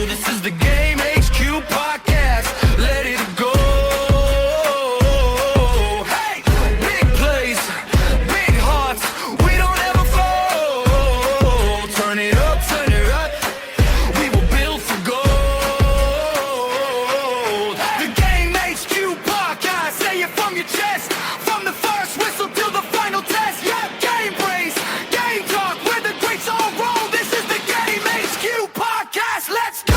This is the Game HQ podcast. Let it go. Hey, big plays, big hearts. We don't ever fold. Turn it up, turn it up. We will build for gold. The Game HQ podcast. Say it from your chest. From the first whistle till the final test. Yeah, game praise, game talk. Where the greats all roll. This is the Game HQ podcast. Let's go.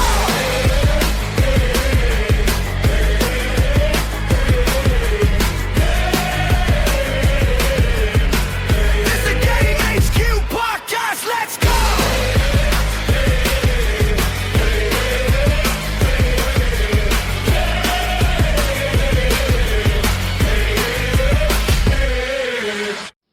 This is the Game HQ podcast. Let's go.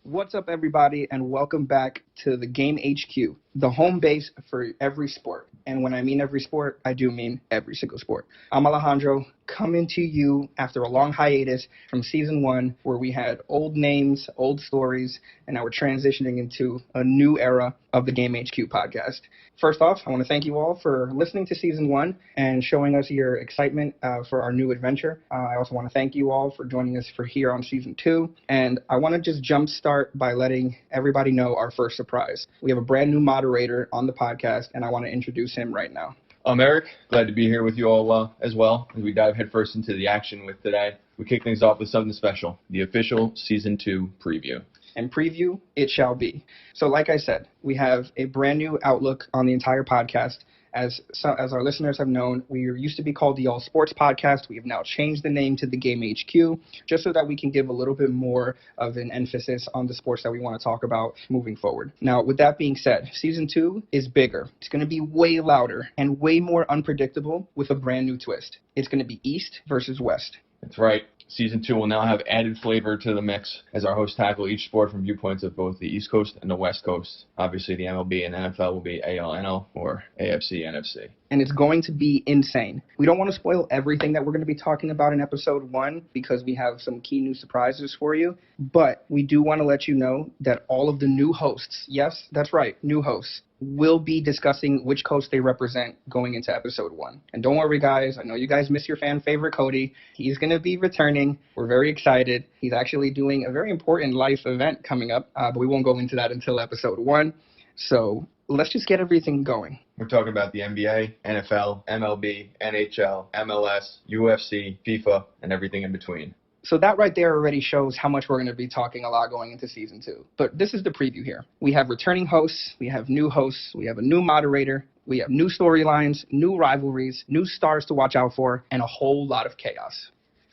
What's up, everybody, and welcome back to the Game HQ, the home base for every sport. And when I mean every sport, I do mean every single sport. I'm Alejandro, coming to you after a long hiatus from season 1, where we had old names, old stories, and now we're transitioning into a new era of the Game HQ podcast. First off, I want to thank you all for listening to season 1 and showing us your excitement for our new adventure. I also want to thank you all for joining us for here on season 2. And I want to just jumpstart by letting everybody know our first surprise. We have a brand new moderator on the podcast, and I want to introduce him right now. I'm Eric. Glad to be here with you all as well as we dive headfirst into the action with today. We kick things off with something special, the official Season 2 preview. And preview it shall be. So like I said, we have a brand new outlook on the entire podcast. As our listeners have known, we used to be called the All Sports Podcast. We have now changed the name to the Game HQ, just so that we can give a little bit more of an emphasis on the sports that we want to talk about moving forward. Now, with that being said, Season 2 is bigger. It's going to be way louder and way more unpredictable with a brand new twist. It's going to be East versus West. That's right. Season 2 will now have added flavor to the mix as our hosts tackle each sport from viewpoints of both the East Coast and the West Coast. Obviously, the MLB and NFL will be AL/NL or AFC/NFC. And it's going to be insane. We don't want to spoil everything that we're going to be talking about in episode 1 because we have some key new surprises for you. But we do want to let you know that all of the new hosts, yes, that's right, new hosts, will be discussing which coast they represent going into episode 1. And don't worry, guys. I know you guys miss your fan favorite Cody. He's going to be returning. We're very excited. He's actually doing a very important life event coming up, but we won't go into that until episode 1. So let's just get everything going. We're talking about the NBA, NFL, MLB, NHL, MLS, UFC, FIFA, and everything in between. So that right there already shows how much we're going to be talking a lot going into season 2. But this is the preview here. We have returning hosts, we have new hosts, we have a new moderator, we have new storylines, new rivalries, new stars to watch out for, and a whole lot of chaos.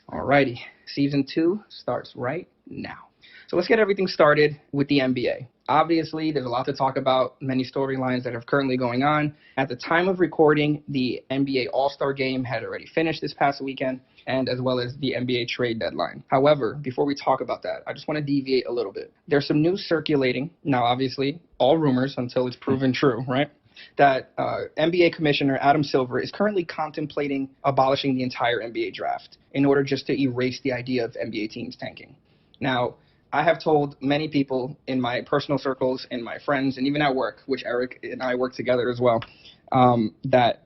Alrighty, season 2 starts right now. So let's get everything started with the NBA. Obviously, there's a lot to talk about, many storylines that are currently going on. At the time of recording, the NBA All-Star Game had already finished this past weekend, and as well as the NBA trade deadline. However, before we talk about that, I just want to deviate a little bit. There's some news circulating, now obviously, all rumors until it's proven true, right? That NBA Commissioner Adam Silver is currently contemplating abolishing the entire NBA draft in order just to erase the idea of NBA teams tanking. Now, I have told many people in my personal circles, in my friends, and even at work, which Eric and I work together as well, that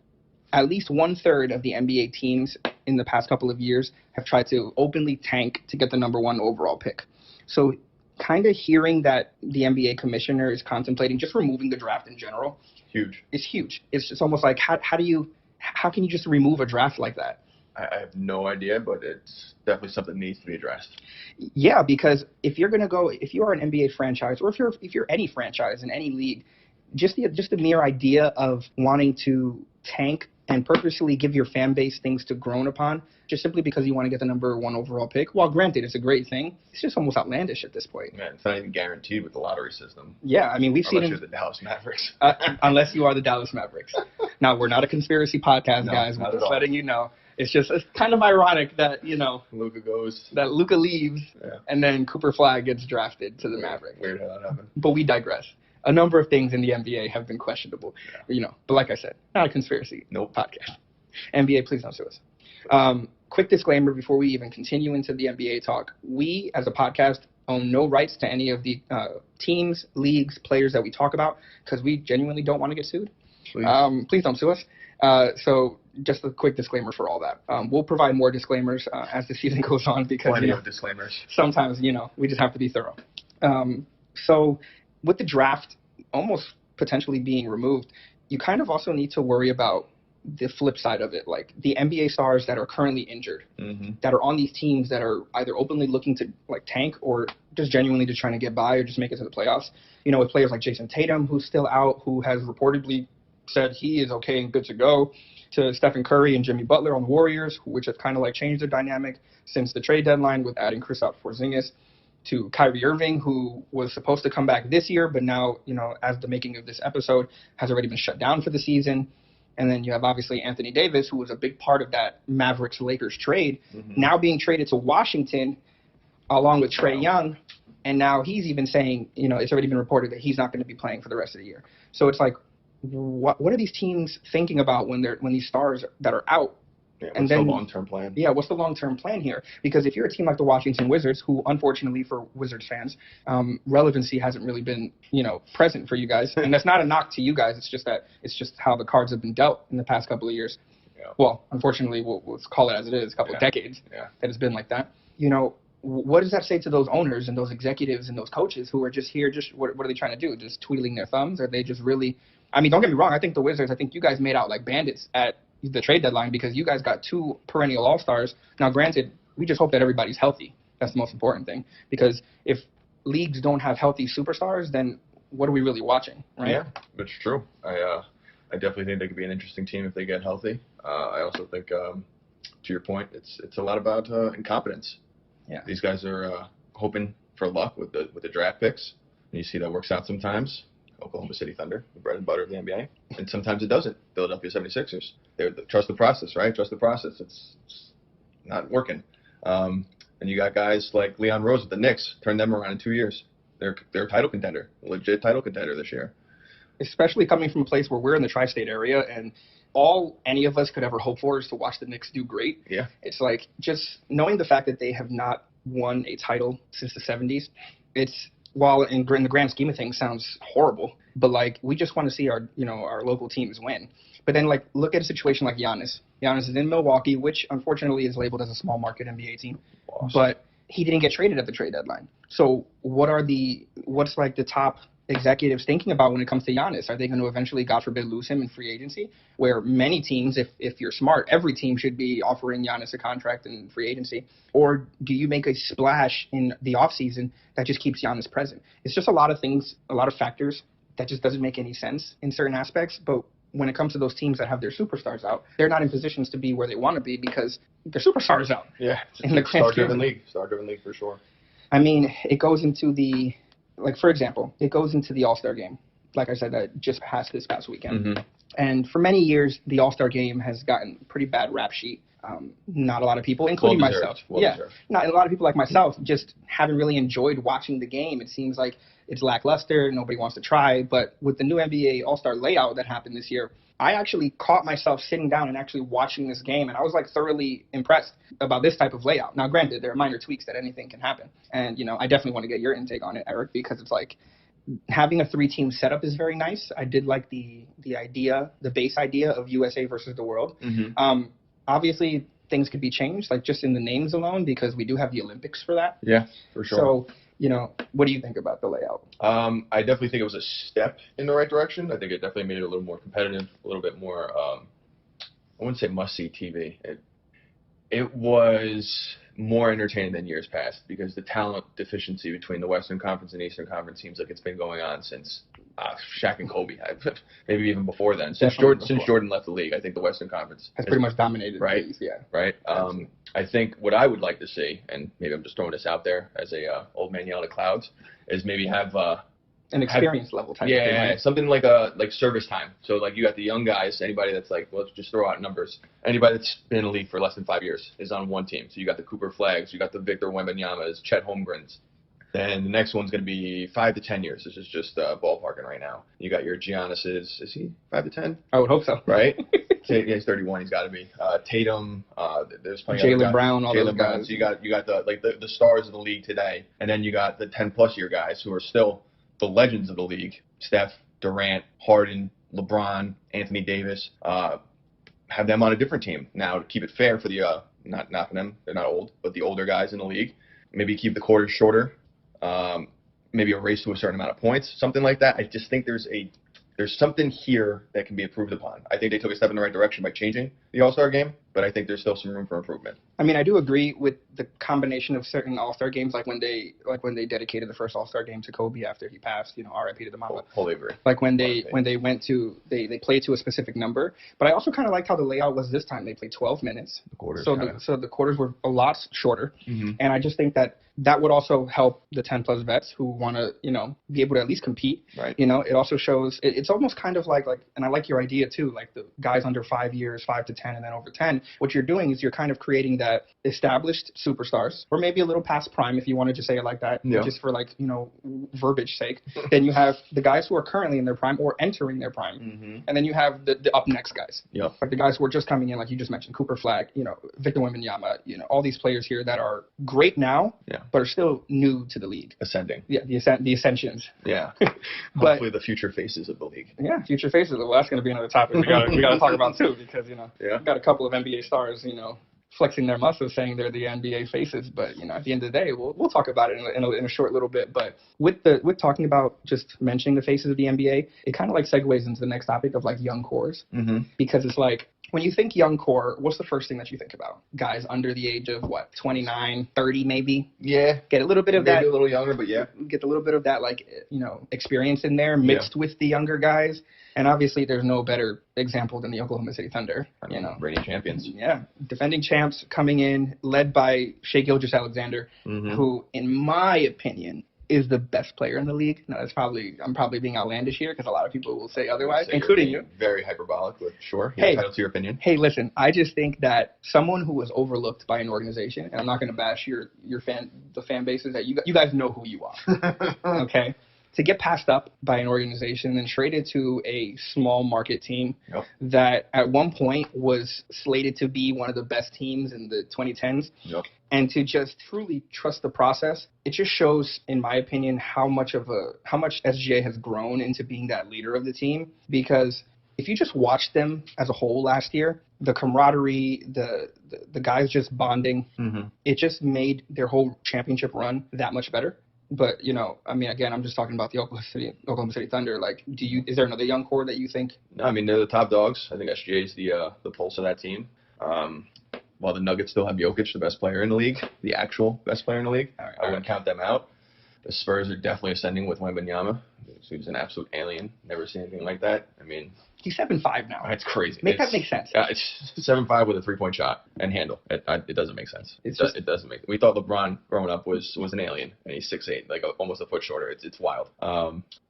at least 1/3 of the NBA teams in the past couple of years have tried to openly tank to get the number 1 overall pick. So kind of hearing that the NBA commissioner is contemplating just removing the draft in general. Huge. It's huge. It's just almost like, how can you just remove a draft like that? I have no idea, but it's definitely something that needs to be addressed. Yeah, because if you are an NBA franchise, or if you're any franchise in any league, just the mere idea of wanting to tank and purposely give your fan base things to groan upon, just simply because you want to get the number 1 overall pick. While granted, it's a great thing, it's just almost outlandish at this point. Man, it's not even guaranteed with the lottery system. Yeah, I mean, we've seen unless you're the Dallas Mavericks. Unless you are the Dallas Mavericks. Now, we're not a conspiracy podcast, No, guys. not We're at just all. letting you know. It's kind of ironic that, Luka leaves, and then Cooper Flag gets drafted to the Mavericks. Weird how that happened. But we digress. A number of things in the NBA have been questionable, But like I said, not a conspiracy podcast. NBA, please don't sue us. Quick disclaimer before we even continue into the NBA talk. We, as a podcast, own no rights to any of the teams, leagues, players that we talk about because we genuinely don't want to get sued. Please don't sue us. So just a quick disclaimer for all that. We'll provide more disclaimers as the season goes on because Plenty of disclaimers. Sometimes, we just have to be thorough. So with the draft almost potentially being removed, you kind of also need to worry about the flip side of it, like the NBA stars that are currently injured, that are on these teams that are either openly looking to like tank or just genuinely just trying to get by or just make it to the playoffs. With players like Jason Tatum, who's still out, who has reportedly said he is okay and good to go, to Stephen Curry and Jimmy Butler on the Warriors, which have kind of like changed their dynamic since the trade deadline with adding Kristaps Porzingis, to Kyrie Irving, who was supposed to come back this year, but now, as the making of this episode, has already been shut down for the season. And then you have obviously Anthony Davis, who was a big part of that Mavericks-Lakers trade, now being traded to Washington along with Trae Young. And now he's even saying, it's already been reported that he's not going to be playing for the rest of the year. So it's like, what are these teams thinking about when these stars that are out? Yeah, what's the long-term plan? Yeah, what's the long-term plan here? Because if you're a team like the Washington Wizards, who unfortunately for Wizards fans, relevancy hasn't really been, present for you guys. And that's not a knock to you guys. It's just how the cards have been dealt in the past couple of years. Yeah. Well, unfortunately, let's call it as it is, a couple of decades that it's been like that. What does that say to those owners and those executives and those coaches who are just here, what are they trying to do? Just twiddling their thumbs? Are they just really, don't get me wrong, I think the Wizards, you guys made out like bandits at the trade deadline because you guys got 2 perennial all-stars. Now, granted, we just hope that everybody's healthy. That's the most important thing, because if leagues don't have healthy superstars, then what are we really watching, right? Yeah, that's true. I definitely think they could be an interesting team if they get healthy. I also think, to your point, it's a lot about incompetence. Yeah, these guys are hoping for luck with the draft picks, and you see that works out sometimes. Oklahoma City Thunder, the bread and butter of the NBA, and sometimes it doesn't. Philadelphia 76ers, trust the process, right? Trust the process. It's not working. And you got guys like Leon Rose at the Knicks, turned them around in 2 years. They're a title contender, a legit title contender this year. Especially coming from a place where we're in the tri-state area, and all any of us could ever hope for is to watch the Knicks do great. Yeah. It's like just knowing the fact that they have not won a title since the 70s, while in the grand scheme of things sounds horrible, but like we just want to see our local teams win. But then like look at a situation like Giannis. Giannis is in Milwaukee, which unfortunately is labeled as a small market NBA team, but he didn't get traded at the trade deadline. So what's like the top executives thinking about when it comes to Giannis? Are they going to eventually, God forbid, lose him in free agency? Where many teams, if you're smart, every team should be offering Giannis a contract in free agency. Or do you make a splash in the offseason that just keeps Giannis present? It's just a lot of things, a lot of factors that just doesn't make any sense in certain aspects. But when it comes to those teams that have their superstars out, they're not in positions to be where they want to be because their superstars out. Yeah, in the star-driven league for sure. It goes into the, like, for example, it goes into the All-Star game. Like I said, that just passed this past weekend. And for many years, the All-Star game has gotten a pretty bad rap sheet. Not a lot of people, including myself. Not a lot of people like myself just haven't really enjoyed watching the game. It seems like it's lackluster. Nobody wants to try. But with the new NBA All-Star layout that happened this year, I actually caught myself sitting down and actually watching this game, and I was like thoroughly impressed about this type of layout. Now, granted, there are minor tweaks that anything can happen, and I definitely want to get your intake on it, Eric, because it's like having a 3-team setup is very nice. I did like the idea, the base idea of USA versus the world. Obviously, things could be changed, like just in the names alone, because we do have the Olympics for that. Yeah, for sure. So, what do you think about the layout? I definitely think it was a step in the right direction. I think it definitely made it a little more competitive, a little bit more, I wouldn't say must-see TV. It was more entertaining than years past because the talent deficiency between the Western Conference and Eastern Conference seems like it's been going on since Shaq and Kobe, maybe even before then. Since Jordan left the league, I think the Western Conference has pretty much dominated. Right? The yeah. Right. I think what I would like to see, and maybe I'm just throwing this out there as a old man yelling at clouds, is maybe have an experience level type of thing. Yeah, something like service time. So like you got the young guys, anybody that's like, let's just throw out numbers. Anybody that's been in the league for less than 5 years is on one team. So you got the Cooper Flaggs, you got the Victor Wembanyama's, Chet Holmgrens. Then the next one's going to be 5 to 10 years. This is just ballparking right now. You got your Giannis's. Is he 5 to 10? I would hope so. Right? Yeah, he's 31. He's got to be. Tatum. There's plenty of other Jaylen guys. Brown, all those guys. So you got the stars of the league today, and then you got the 10+ year guys who are still the legends of the league. Steph, Durant, Harden, LeBron, Anthony Davis. Have them on a different team now to keep it fair for the not knocking them. They're not old, but the older guys in the league. Maybe keep the quarters shorter. Maybe a race to a certain amount of points, something like that. I just think there's something here that can be improved upon. I think they took a step in the right direction by changing the All-Star game, but I think there's still some room for improvement. I mean, I do agree with the combination of certain All-Star games, like when they dedicated the first All-Star game to Kobe after he passed, R.I.P. to the Mamba. Wholly agree. Like when they went to they played to a specific number, but I also kind of liked how the layout was this time. They played 12 minutes, The quarters, so the quarters were a lot shorter, mm-hmm. and I just think that would also help the 10+ vets who want to be able to at least compete. Right. It also shows it's almost kind of like, and I like your idea too, like the guys under 5 years, 5 to 10, and then over 10. What you're doing is you're kind of creating that established superstars, or maybe a little past prime if you wanted to say it like that, just for verbiage sake. Then you have the guys who are currently in their prime or entering their prime, mm-hmm. and then you have the up next guys. Yep. Like the guys who are just coming in, like you just mentioned, Cooper Flag, Victor Wembanyama, all these players here that are great now, but are still new to the league. Ascending. Yeah, the ascensions. Yeah. But hopefully the future faces of the league. Yeah, future faces. Well, that's going to be another topic we got to talk about too, because we've got a couple of NBA stars, flexing their muscles, saying they're the NBA faces. But at the end of the day, we'll talk about it in a short little bit. But with talking about just mentioning the faces of the NBA, it kind of like segues into the next topic of like young cores, mm-hmm. because it's like, when you think young core, what's the first thing that you think about? Guys under the age of 29, 30 maybe? Yeah. Get a little bit of maybe that. a little younger, but yeah. Get a little bit of that, experience in there mixed with the younger guys. And obviously there's no better example than the Oklahoma City Thunder, reigning champions. Yeah. Defending champs coming in, led by Shai Gilgeous-Alexander, mm-hmm. who, in my opinion, is the best player in the league. Now, I'm probably being outlandish here because a lot of people will say otherwise, including you. Very hyperbolic, but sure. You're entitled to your opinion. Hey, listen, I just think that someone who was overlooked by an organization, and I'm not going to bash the fan bases that you guys know who you are, okay? To get passed up by an organization and traded to a small market team that at one point was slated to be one of the best teams in the 2010s, and to just truly trust the process, it just shows, in my opinion, how much SGA has grown into being that leader of the team. Because if you just watched them as a whole last year, the camaraderie, the guys just bonding, mm-hmm. it just made their whole championship run that much better. But, I mean, again, I'm just talking about the Oklahoma City Thunder. Like, is there another young core that you think? No, I mean, they're the top dogs. I think SGA is the pulse of that team. While the Nuggets still have Jokic, the best player in the league, the actual best player in the league. I wouldn't count them out. The Spurs are definitely ascending with Wembanyama. He's an absolute alien. Never seen anything like that. I mean, he's 7'5" now. That's crazy. That make sense. It's 7'5" with a 3-point shot and handle. It doesn't make sense. It doesn't make. We thought LeBron growing up was an alien, and he's 6'8", like almost a foot shorter. It's wild.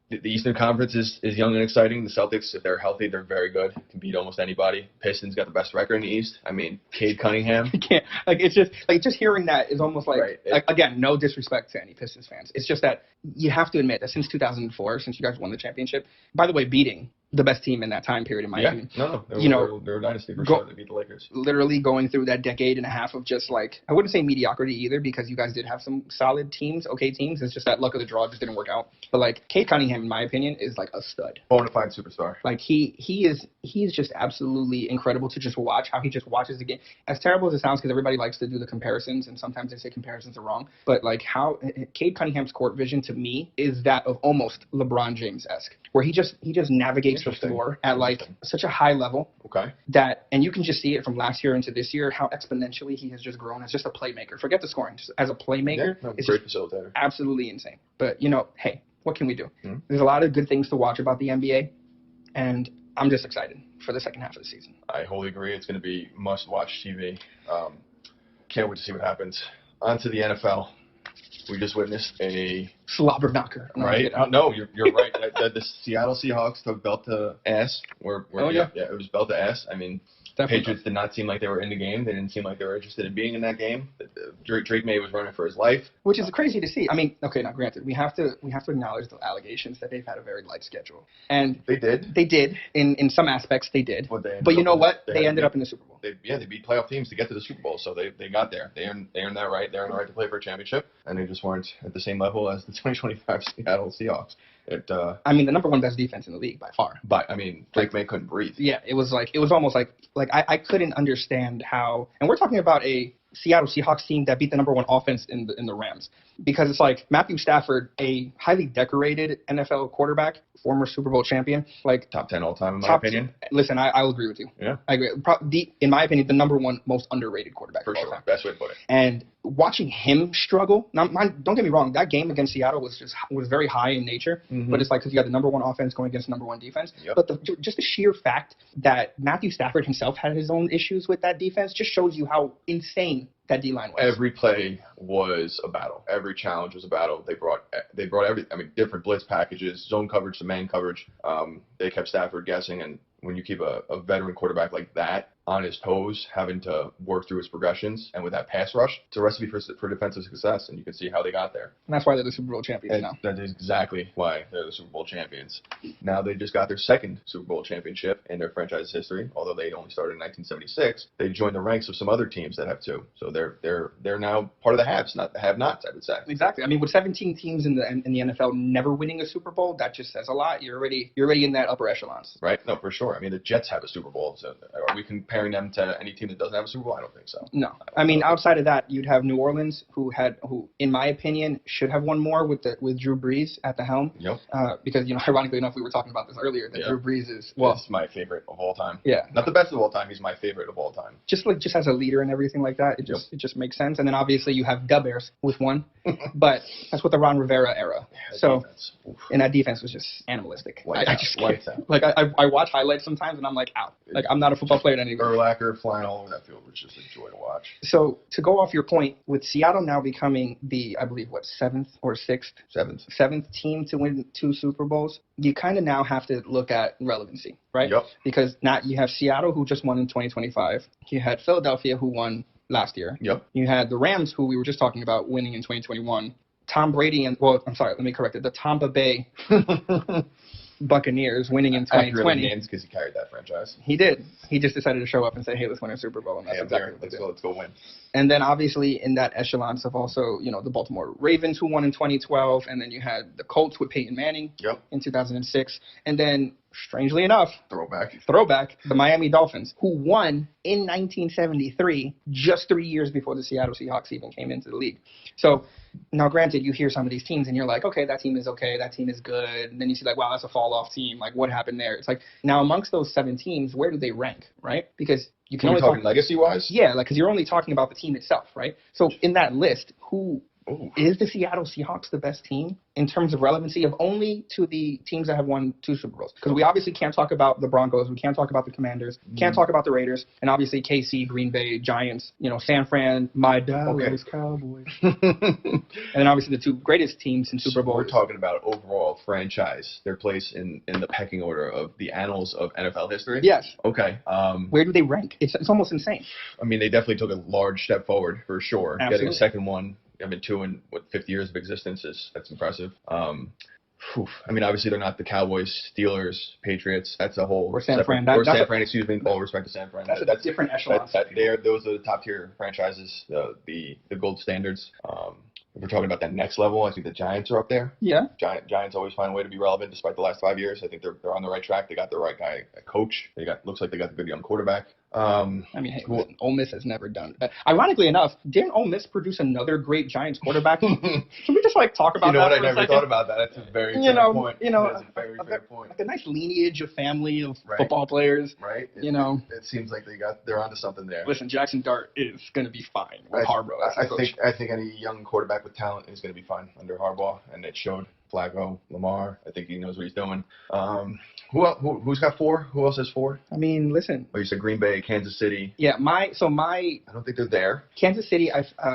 The Eastern Conference is young and exciting. The Celtics, if they're healthy, they're very good. Can beat almost anybody. Pistons got the best record in the East. I mean, Cade Cunningham. It's just hearing that is almost like again, no disrespect to any Pistons fans. It's just that you have to admit that since 2004, since you guys won the championship, by the way, beating the best team in that time period, in my opinion. No, they're a dynasty for sure. They beat the Lakers. Literally going through that decade and a half of just I wouldn't say mediocrity either, because you guys did have some solid teams, okay teams. It's just that luck of the draw just didn't work out. But Cade Cunningham, in my opinion, is a stud. Bonafide superstar. He's just absolutely incredible to just watch how he just watches the game. As terrible as it sounds, because everybody likes to do the comparisons, and sometimes they say comparisons are wrong. But how Cade Cunningham's court vision to me is that of almost LeBron James-esque, where he just navigates the floor at such a high level. Okay. And you can just see it from last year into this year, how exponentially he has just grown as just a playmaker. Forget the scoring, just as a playmaker. It's great facilitator. Absolutely insane. But hey, what can we do? Mm-hmm. There's a lot of good things to watch about the NBA, and I'm just excited for the second half of the season. I wholly agree. It's going to be must-watch TV. Can't wait to see what happens. On to the NFL. We just witnessed a slobber knocker. Right? No, you're right. The Seattle Seahawks took belt to ass. It was belt to ass. I mean, Definitely Patriots did not seem like they were in the game. They didn't seem like they were interested in being in that game. Drake May was running for his life, which is crazy to see. I mean, okay, now granted, we have to acknowledge the allegations that they've had a very light schedule, and they did. They did in some aspects. They did, but you know what? They ended up in the Super Bowl. They beat playoff teams to get to the Super Bowl, so they got there. They earned that right. They earned the right to play for a championship, and they just weren't at the same level as the 2025 Seattle Seahawks. I mean, the number one best defense in the league by far. But I mean, Drake May couldn't breathe. Yeah, it was almost like I couldn't understand how. And we're talking about a Seattle Seahawks team that beat the number one offense in the Rams, because it's like Matthew Stafford, a highly decorated NFL quarterback, former Super Bowl champion, like top 10 all time in my opinion. Listen, I'll agree with you. Yeah, I agree. In my opinion, the number one most underrated quarterback for of all sure. time. Best way to put it. And watching him struggle. Now, don't get me wrong. That game against Seattle was very high in nature, but it's like because you got the number one offense going against the number one defense. Yep. But just the sheer fact that Matthew Stafford himself had his own issues with that defense just shows you how insane that D-line was. Every play was a battle. Every challenge was a battle. They brought every. I mean, different blitz packages, zone coverage to man coverage. They kept Stafford guessing, and when you keep a veteran quarterback like that on his toes, having to work through his progressions, and with that pass rush, it's a recipe for defensive success, and you can see how they got there. And that's why they're the Super Bowl champions now. That is exactly why they're the Super Bowl champions. Now they just got their second Super Bowl championship in their franchise history. Although they only started in 1976, they joined the ranks of some other teams that have two. So they're now part of the haves, not the have-nots, I would say. Exactly. I mean, with 17 teams in the NFL never winning a Super Bowl, that just says a lot. You're already in that upper echelons. Right. No, for sure. I mean, the Jets have a Super Bowl. So are we comparing them to any team that doesn't have a Super Bowl? I don't think so. No. I mean, outside of that, you'd have New Orleans, who, in my opinion, should have won more with Drew Brees at the helm. Yep. Because, ironically enough, we were talking about this earlier, that Drew Brees is, he's my favorite of all time. Yeah. Not the best of all time. He's my favorite of all time. Just as a leader and everything like that, it just makes sense. And then obviously you have the Bears with one, but that's with the Ron Rivera era. And that defense was just animalistic. I watch highlights sometimes and I'm like, ow. Like, I'm not a football player anymore. Urlacher flying all over that field was just a joy to watch. So to go off your point, with Seattle now becoming the, I believe, seventh team to win 2 Super Bowls, you kind of now have to look at relevancy, right? Yep. Because now you have Seattle, who just won in 2025. You had Philadelphia, who won last year. Yep. You had the Rams, who we were just talking about, winning in 2021. Tom Brady the Tampa Bay Buccaneers winning in 2020. Names because he carried that franchise. He did. He just decided to show up and say, "Hey, let's win a Super Bowl," and that's exactly what they did. Let's go win. And then obviously in that echelons of also, the Baltimore Ravens, who won in 2012, and then you had the Colts with Peyton Manning in 2006, and then strangely enough, throwback, the Miami Dolphins, who won in 1973, just 3 years before the Seattle Seahawks even came into the league. So now, granted, you hear some of these teams and you're like, okay, that team is okay, that team is good. And then you see like, wow, that's a fall-off team. Like, what happened there? It's like, now amongst those 7 teams, where do they rank, right? Because you can only talking legacy-wise? Yeah, because you're only talking about the team itself, right? So in that list, is the Seattle Seahawks the best team in terms of relevancy of only to the teams that have won 2 Super Bowls? Because we obviously can't talk about the Broncos, we can't talk about the Commanders, can't talk about the Raiders, and obviously KC, Green Bay, Giants, San Fran, my Dallas Cowboys. And then obviously the 2 greatest teams in Super Bowls. We're talking about overall franchise, their place in the pecking order of the annals of NFL history? Yes. Okay. Where do they rank? It's almost insane. I mean, they definitely took a large step forward for sure. Absolutely. Getting a second one. 2 in 50 years of existence that's impressive. I mean, obviously they're not the Cowboys, Steelers, Patriots. That's a whole San Fran. Excuse me. All respect to San Fran. That's a different echelon. Those are the top tier franchises, the gold standards. If we're talking about that next level, I think the Giants are up there. Yeah. Giants always find a way to be relevant despite the last 5 years. I think they're on the right track. They got the right guy, a coach. Looks like they got the good young quarterback. I mean, hey, Ole Miss has never done. Ironically enough, didn't Ole Miss produce another great Giants quarterback? Can we just talk about that? I never thought about that. That's a very fair point. That's a very fair point. Like a nice lineage of family of football players. Right. It seems like they're onto something there. Listen, Jackson Dart is going to be fine with Harbaugh. I think any young quarterback with talent is going to be fine under Harbaugh, and it showed. Flacco, Lamar. I think he knows what he's doing. Who's got 4? Who else has 4? I mean, listen. Oh, you said Green Bay, Kansas City. Yeah, I don't think they're there. Kansas City,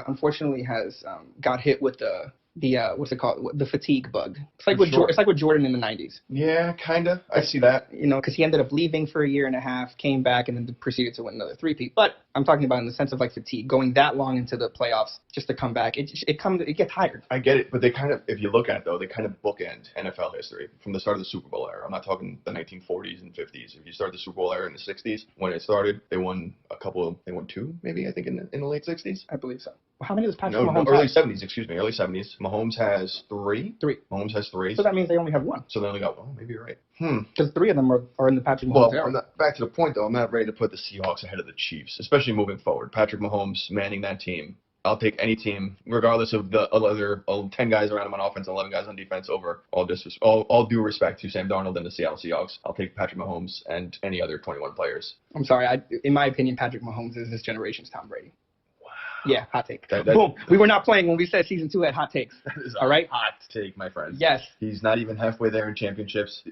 unfortunately, has got hit with the the what's it called? The fatigue bug. It's like it's like with Jordan in the 90s. Yeah, kinda. I see that. You know, because he ended up leaving for a year and a half, came back, and then proceeded to win another three-peat. But I'm talking about in the sense of like fatigue, going that long into the playoffs just to come back. It gets tired. I get it, but they kind of, if you look at it though, they kind of bookend NFL history from the start of the Super Bowl era. I'm not talking the 1940s and 50s. If you start the Super Bowl era in the 60s, when it started, they won two, maybe, I think, in the late 60s. I believe so. How many does Patrick Mahomes have? Early 70s. Mahomes has three. Mahomes has three. So that means they only have one. So they only got one. Maybe you're right. Because three of them are in the Patrick Mahomes era. Back to the point, though, I'm not ready to put the Seahawks ahead of the Chiefs, especially moving forward. Patrick Mahomes manning that team. I'll take any team, regardless of the other 10 guys around him on offense, 11 guys on defense, over all due respect to Sam Darnold and the Seattle Seahawks. I'll take Patrick Mahomes and any other 21 players. I'm sorry. In my opinion, Patrick Mahomes is this generation's Tom Brady. Yeah, hot take. That, Boom. We were not playing when we said season 2 had hot takes. That is all right? Hot take, my friend. Yes. He's not even halfway there in championships.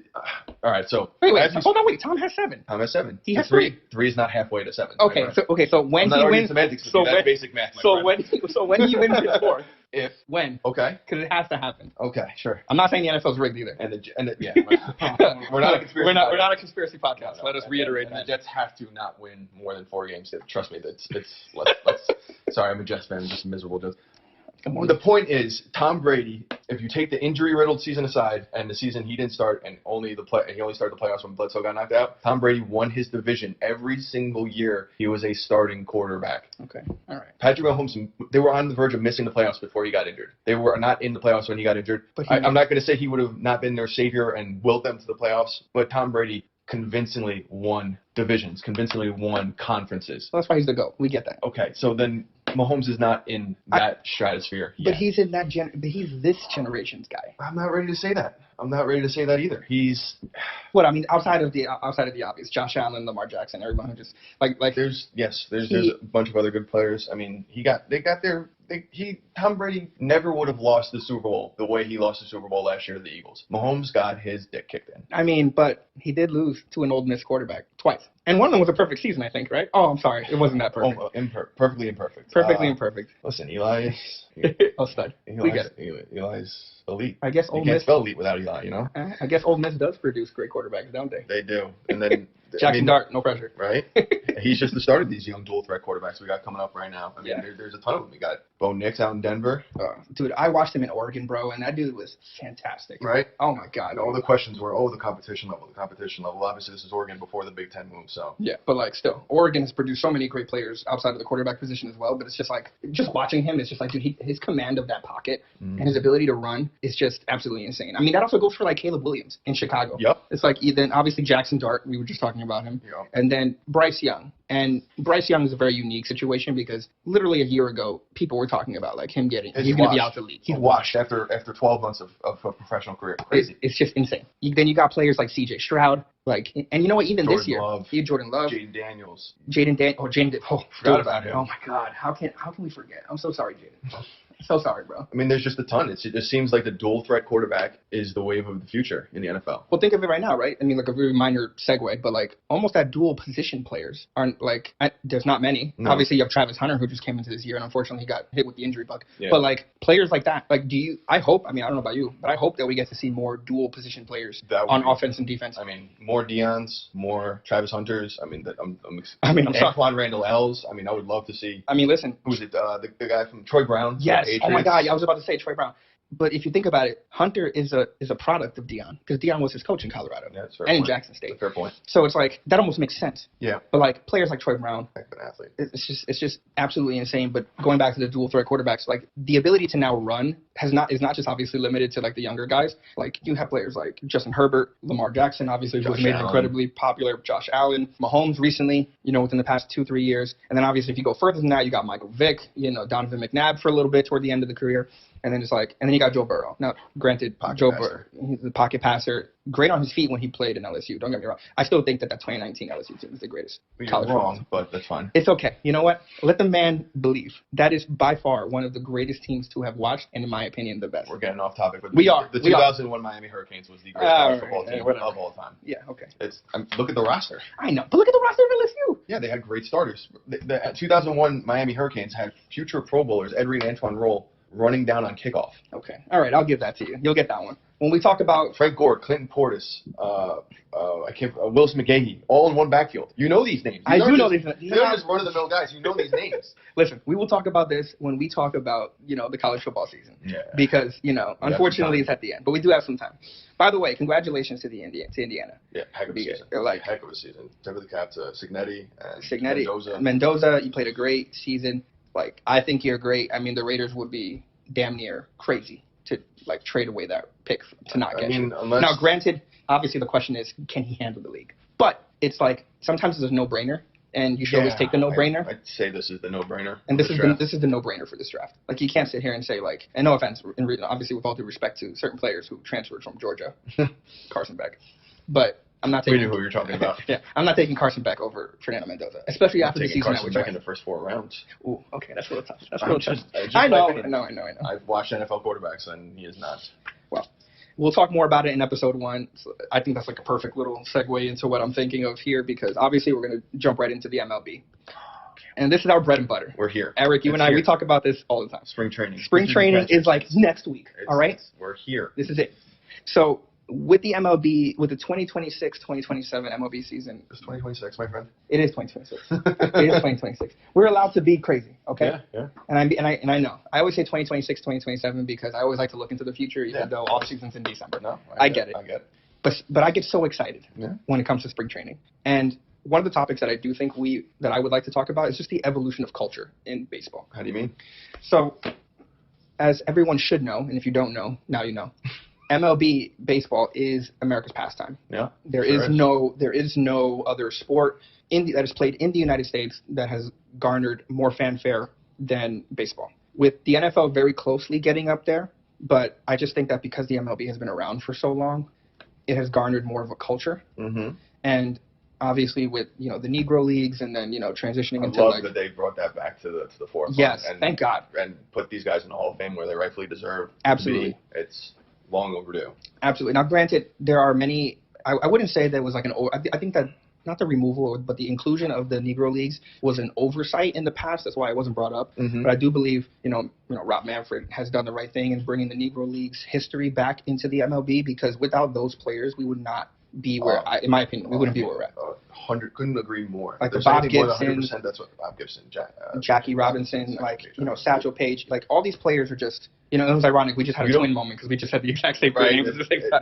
All right, so wait. Hold on, wait. Tom has 7. Tom has 7. He has 3. 3 is not halfway to 7. Okay, so when he wins, semantics, that's basic math. When he wins his 4th. When? Okay. Because it has to happen. Okay, sure. I'm not saying the NFL's rigged either. Yeah. We're not a conspiracy. We're not a conspiracy podcast. Let us reiterate that. The Jets have to not win more than 4 games. Trust me. Let's. Sorry, I'm a Jets fan. I'm just a miserable Jets. The point is, Tom Brady, if you take the injury-riddled season aside and the season he didn't start and he only started the playoffs when Bledsoe got knocked out, Tom Brady won his division every single year he was a starting quarterback. Okay, all right. Patrick Mahomes, they were on the verge of missing the playoffs before he got injured. They were not in the playoffs when he got injured. But I'm not going to say he would have not been their savior and willed them to the playoffs, but Tom Brady convincingly won divisions, convincingly won conferences. Well, that's why he's the GOAT. We get that. Okay, so then Mahomes is not in that stratosphere yet. But he's in that but he's this generation's guy. I'm not ready to say that. I'm not ready to say that either. He's what I mean outside of the obvious, Josh Allen, Lamar Jackson, everyone who just like there's a bunch of other good players. I mean, Tom Brady never would have lost the Super Bowl the way he lost the Super Bowl last year to the Eagles. Mahomes got his dick kicked in. I mean, but he did lose to an Ole Miss quarterback twice. And one of them was a perfect season, I think, right? Oh, I'm sorry. It wasn't that perfect. Perfectly imperfect. Perfectly imperfect. Listen, Eli's a stud. We get it. Eli's elite. I guess you can't spell elite without Eli, you know? I guess Ole Miss does produce great quarterbacks, don't they? They do. And then Jackson Dart, no pressure. Right? He's just the start of these young dual-threat quarterbacks we got coming up right now. I mean, there's a ton of them. We got Bo Nix out in Denver. Dude, I watched him in Oregon, bro, and that dude was fantastic. Right? Oh, my God. All the questions were, the competition level. Obviously, this is Oregon before the Big Ten move, so. Yeah, but, still, Oregon has produced so many great players outside of the quarterback position as well, but it's just, just watching him, it's just, dude, his command of that pocket and his ability to run is just absolutely insane. I mean, that also goes for, Caleb Williams in Chicago. Yep. It's then, obviously, Jackson Dart, we were just talking about him. Yep. And then Bryce Young. And Bryce Young is a very unique situation because literally a year ago, people were talking about him he's going to be out the league. He's washed after 12 months of a professional career. Crazy. It's just insane. Then you got players like C.J. Stroud, and you know what? Even this year, Jordan Love, Jaden Daniels, forgot about him. Oh my God, how can we forget? I'm so sorry, Jaden. So sorry, bro. I mean, there's just a ton. It just seems like the dual threat quarterback is the wave of the future in the NFL. Well, think of it right now, right? I mean, a very minor segue, but almost that dual position players aren't there's not many. No. Obviously, you have Travis Hunter who just came into this year, and unfortunately, he got hit with the injury bug. Yeah. But players like that, I hope. I mean, I don't know about you, but I hope that we get to see more dual position players on offense and defense. I mean, more Deons, more Travis Hunters. I mean, Antoine Randall L's. I mean, I would love to see. I mean, listen, who's it? The guy from Troy Brown. Yes. Oh my God! I was about to say Troy Brown. But if you think about it, Hunter is a product of Deion because Deion was his coach in Colorado and in Jackson State. That's a fair point. So it's that almost makes sense. Yeah. But players like Troy Brown, an athlete. It's just absolutely insane. But going back to the dual threat quarterbacks, the ability to now run is not just obviously limited to the younger guys. You have players like Justin Herbert, Lamar Jackson, obviously who was made incredibly popular, Josh Allen, Mahomes recently, within the past 2-3 years, and then obviously if you go further than that, you got Michael Vick, Donovan McNabb for a little bit toward the end of the career. And then and then you got Joe Burrow. Now, granted, Joe Burrow, he's the pocket passer, great on his feet when he played in LSU. Don't get me wrong. I still think that 2019 LSU team is the greatest college football team. But that's fine. It's okay. You know what? Let the man believe. That is by far one of the greatest teams to have watched, and in my opinion, the best. We're getting off topic. But we are. The 2001 Miami Hurricanes was the greatest college football team of all time. Yeah, okay. Look at the roster. I know, but look at the roster of LSU. Yeah, they had great starters. The 2001 Miami Hurricanes had future Pro Bowlers Ed Reed, Antoine running down on kickoff. Okay. All right. I'll give that to you. You'll get that one. When we talk about Frank Gore, Clinton Portis, Willis McGahee, all in one backfield. You know these names. I do know these names. They're just run-of-the-mill guys. You know these names. Listen, we will talk about this when we talk about, the college football season. Yeah. Because, unfortunately it's at the end. But we do have some time. By the way, congratulations to Indiana. Yeah, heck of a season. Heck of a season. Tip of the cap to Signetti and Mendoza, you played a great season. I think you're great. I mean, the Raiders would be damn near crazy to trade away that pick to not get you. Now, granted, obviously the question is, can he handle the league? But it's sometimes it's a no-brainer, and you should always take the no-brainer. I'd say this is the no-brainer. And this is the no-brainer for this draft. You can't sit here and say and no offense, obviously with all due respect to certain players who transferred from Georgia, Carson Beck, but I'm not taking. We knew who you're talking about. Yeah, I'm not taking Carson Beck over Fernando Mendoza, especially after the season. Carson Beck in the first 4 rounds. Ooh, okay, that's real tough. That's real tough. I know. I've watched NFL quarterbacks, and he is not. Well, we'll talk more about it in episode 1. So I think that's a perfect little segue into what I'm thinking of here, because obviously we're going to jump right into the MLB. And this is our bread and butter. We're here. Eric, you and I, we talk about this all the time. Spring training. Spring training is next week, all right? We're here. This is it. So with the MLB, with the 2026-2027 MLB season. It's 2026, my friend. It is 2026. It is 2026. We're allowed to be crazy, okay? Yeah. And I know. I always say 2026, 2027 because I always like to look into the future, even though off season's in December. No, I get it. I get it. But I get so excited when it comes to spring training. And one of the topics that I do think that I would like to talk about is just the evolution of culture in baseball. How do you mean? So, as everyone should know, and if you don't know, now you know. MLB baseball is America's pastime. Yeah. There is no other sport that is played in the United States that has garnered more fanfare than baseball. With the NFL very closely getting up there, but I just think that because the MLB has been around for so long, it has garnered more of a culture. Mm-hmm. And obviously with the Negro leagues and then transitioning into I love that they brought that back to the forefront. Yes, thank God. And put these guys in the Hall of Fame where they rightfully deserve. Absolutely. It's long overdue. Absolutely. Now, granted, there are many. I wouldn't say there was I think that not the removal, but the inclusion of the Negro leagues was an oversight in the past. That's why it wasn't brought up. Mm-hmm. But I do believe Rob Manfred has done the right thing in bringing the Negro leagues history back into the MLB, because without those players, we would not be where, in my opinion, we wouldn't be where we're at. 100, couldn't agree more. Like Bob Gibson, that's what Bob Gibson, Jackie Robinson, Satchel Paige, all these players are just, it was ironic. We just had a twin moment because we just had the exact same name.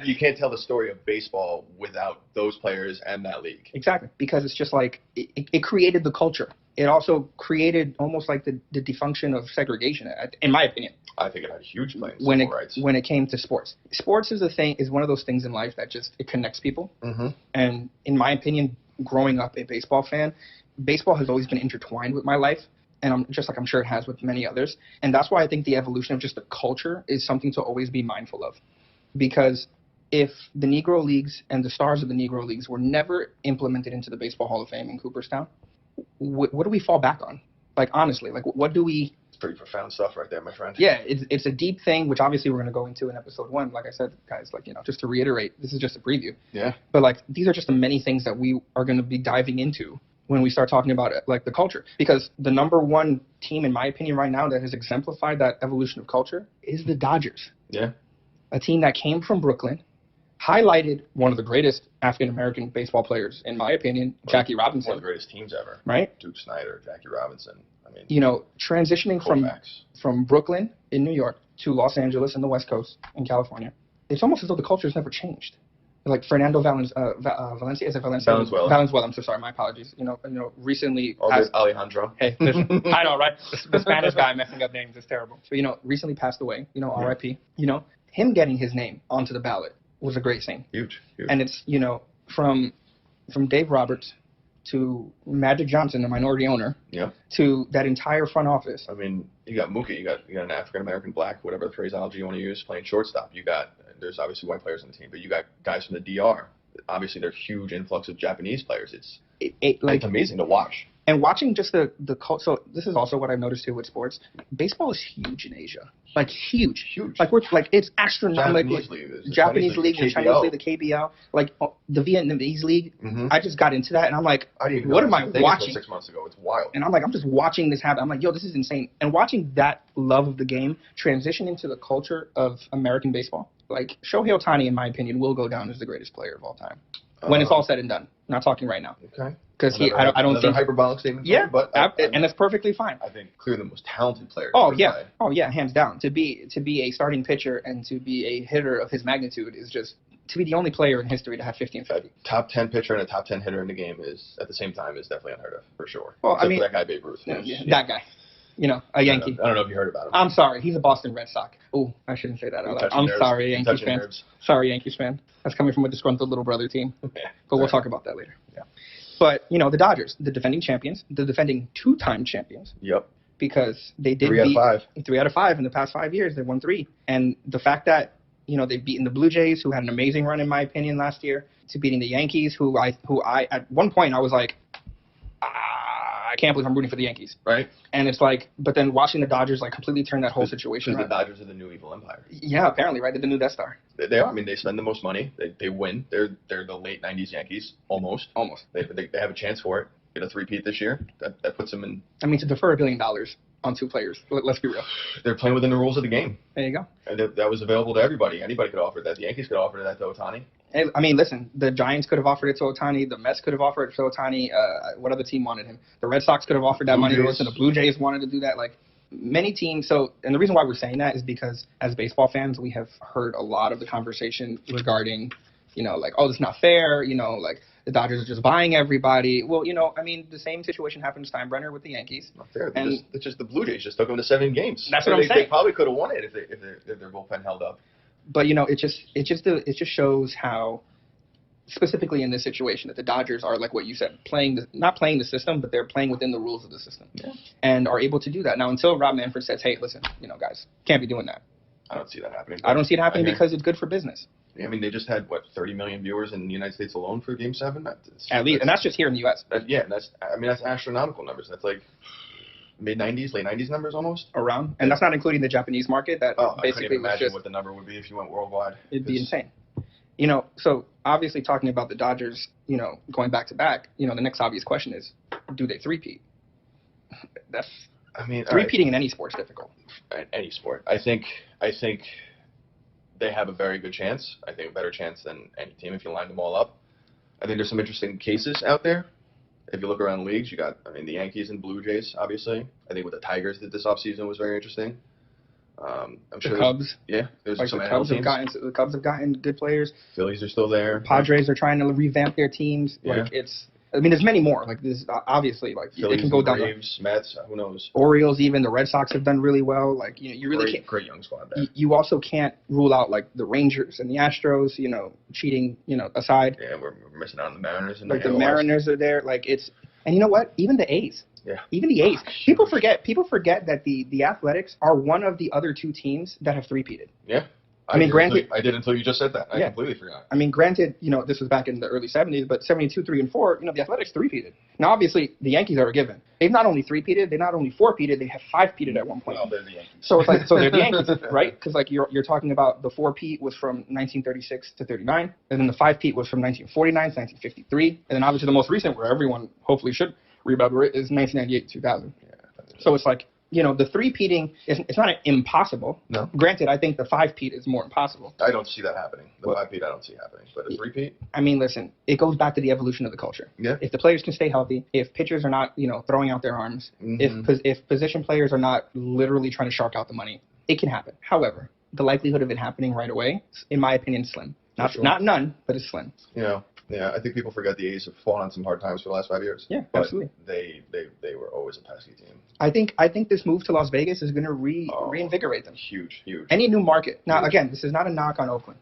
You can't tell the story of baseball without those players and that league. Exactly, because it's just it created the culture. It also created almost the defunction of segregation, in my opinion. I think it had a huge play in civil rights. When it came to sports. Sports is one of those things in life that it connects people. Mm-hmm. And in my opinion, growing up a baseball fan, baseball has always been intertwined with my life. And I'm sure it has with many others. And that's why I think the evolution of just the culture is something to always be mindful of. Because if the Negro Leagues and the stars of the Negro Leagues were never implemented into the Baseball Hall of Fame in Cooperstown, what do we fall back on? Honestly, what do we... It's pretty profound stuff right there, my friend. Yeah, it's a deep thing, which obviously we're going to go into in episode 1. Like I said, guys, just to reiterate, this is just a preview. Yeah. But these are just the many things that we are going to be diving into when we start talking about it, the culture. Because the number one team, in my opinion, right now that has exemplified that evolution of culture is the Dodgers. Yeah. A team that came from Brooklyn, highlighted one of the greatest African-American baseball players, in my opinion, Jackie Robinson. One of the greatest teams ever. Right? Duke Snyder, Jackie Robinson. Transitioning from Brooklyn in New York to Los Angeles in the West Coast in California, it's almost as though the culture has never changed. Fernando Valencia, is it Valencia? Valenzuela. I'm so sorry. My apologies. Recently. Alejandro. Hey, listen, I know, right? The Spanish guy messing up names is terrible. So recently passed away. R.I.P. Him getting his name onto the ballot was a great thing. Huge. And it's from Dave Roberts to Magic Johnson, the minority owner, to that entire front office. I mean, you got Mookie, you got an African-American, black, whatever the phraseology you want to use, playing shortstop. There's obviously white players on the team, but you got guys from the DR. Obviously, there's huge influx of Japanese players. It's amazing to watch. And watching just the so this is also what I've noticed too with sports. Baseball is huge in Asia, like huge. Like we're like it's astronomical. Japanese league, the Chinese league, the KBL, like the Vietnamese league. I just got into that, and I'm like, what am I watching? 6 months ago, it's wild. And I'm like, I'm just watching this happen. I'm like, yo, this is insane. And watching that love of the game transition into the culture of American baseball. Like Shohei Ohtani, in my opinion, will go down as the greatest player of all time when it's all said and done. I'm not talking right now. Okay. Because I don't think hyperbolic statement. Yeah, but and that's perfectly fine. I think clearly the most talented player. Oh yeah, hands down. To be a starting pitcher and to be a hitter of his magnitude is just to be the only player in history to have 50 and 50. A top 10 pitcher and a top 10 hitter in the game is at the same time is definitely unheard of for sure. Well, I mean that guy Babe Ruth. That guy. You know, a Yankee. I don't know if you heard about him. I'm sorry, he's a Boston Red Sox. Oh, I shouldn't say that out loud. I'm sorry, Yankees fan. Sorry, Yankees fan. That's coming from a disgruntled little brother team. But we'll talk about that later. Yeah. But, you know, the Dodgers, the defending champions, the defending two-time champions. Yep. Because they did 3 out of 5. 3 out of 5 in the past 5 years. They won 3. And the fact that, you know, they've beaten the Blue Jays, who had an amazing run, in my opinion, last year, to beating the Yankees, who I at one point I was like, I can't believe I'm rooting for the Yankees. Right. And it's like, but then watching the Dodgers like completely turn that whole situation around. The Dodgers are the new evil empire. Yeah, apparently, right? They're the new Death Star. They are. I mean, they spend the most money. They win. They're the late 90s Yankees, almost. They have a chance for it. Get a three-peat this year. That puts them in. I mean, to defer $1 billion on 2 players, let's be real. They're playing within the rules of the game. There you go. And that was available to everybody. Anybody could offer that. The Yankees could offer that to Ohtani. I mean, listen, the Giants could have offered it to Ohtani. The Mets could have offered it to Ohtani. What other team wanted him? The Red Sox could have offered that money to listen. The Blue Jays wanted to do that. Like, many teams. So, and the reason why we're saying that is because as baseball fans, we have heard a lot of the conversation regarding, you know, like, oh, it's not fair. You know, like, the Dodgers are just buying everybody. Well, you know, I mean, the same situation happened to Steinbrenner with the Yankees. Not fair. It's just the Blue Jays just took them to 7 games. That's what I'm saying. They probably could have won it if their bullpen held up. But, you know, it just shows how, specifically in this situation, that the Dodgers are, like what you said, not playing the system, but they're playing within the rules of the system. Yeah. And are able to do that. Now, until Rob Manfred says, hey, listen, you know, guys, can't be doing that. I don't see that happening. I don't see it happening because it's good for business. I mean, they just had, 30 million viewers in the United States alone for Game 7? At least, and that's just here in the U.S. That's astronomical numbers. That's like mid-90s, late 90s numbers almost. Around. And that's not including the Japanese market. That basically I couldn't even imagine what the number would be if you went worldwide. It'd be insane. You know, so obviously talking about the Dodgers, you know, going back to back, you know, the next obvious question is, do they three-peat? Three-peating in any sport is difficult. Any sport. I think they have a very good chance. I think a better chance than any team if you line them all up. I think there's some interesting cases out there. If you look around leagues, you got, the Yankees and Blue Jays, obviously. I think what the Tigers did this offseason was very interesting. I'm sure the Cubs. There's like some the Cubs have gotten good players. Phillies are still there. Padres are trying to revamp their teams. Yeah. There's many more. Like this, obviously, like Phillies, it can go down. Braves, Mets, who knows? Orioles, even the Red Sox have done really well. Like you really can't. Great young squad there. You also can't rule out like the Rangers and the Astros. You know, cheating. You know, aside. Yeah, we're missing out on the Mariners. And the Mariners are there. Like it's, and you know what? Even the A's. Yeah. Even the A's. People forget that the Athletics are one of the other 2 teams that have three-peated. Yeah. I mean, granted, I did until you just said that. I completely forgot. I mean, granted, you know, this was back in the early 70s, but 72, 3, and 4, you know, the Athletics three-peated. Now, obviously, the Yankees are a given. They've not only three-peated, they not only four-peated, they have five-peated at one point. Well, they're the Yankees. So it's like, they're the Yankees, right? Because like you're talking about the four-peat was from 1936 to 39, and then the five-peat was from 1949 to 1953, and then obviously the most recent, where everyone hopefully should remember it, is 1998 to 2000. Yeah. So it's like, you know, the three-peating, it's not impossible. No. Granted, I think the five-peat is more impossible. I don't see that happening. The five-peat I don't see happening. But a three-peat? I mean, listen, it goes back to the evolution of the culture. Yeah. If the players can stay healthy, if pitchers are not, you know, throwing out their arms, if position players are not literally trying to shark out the money, it can happen. However, the likelihood of it happening right away, in my opinion, is slim. Not none, but it's slim. Yeah, I think people forget the A's have fallen on some hard times for the last 5 years. Yeah, but absolutely. They were always a pesky team. I think this move to Las Vegas is going to reinvigorate them. Huge. Any new market. Now, again, this is not a knock on Oakland,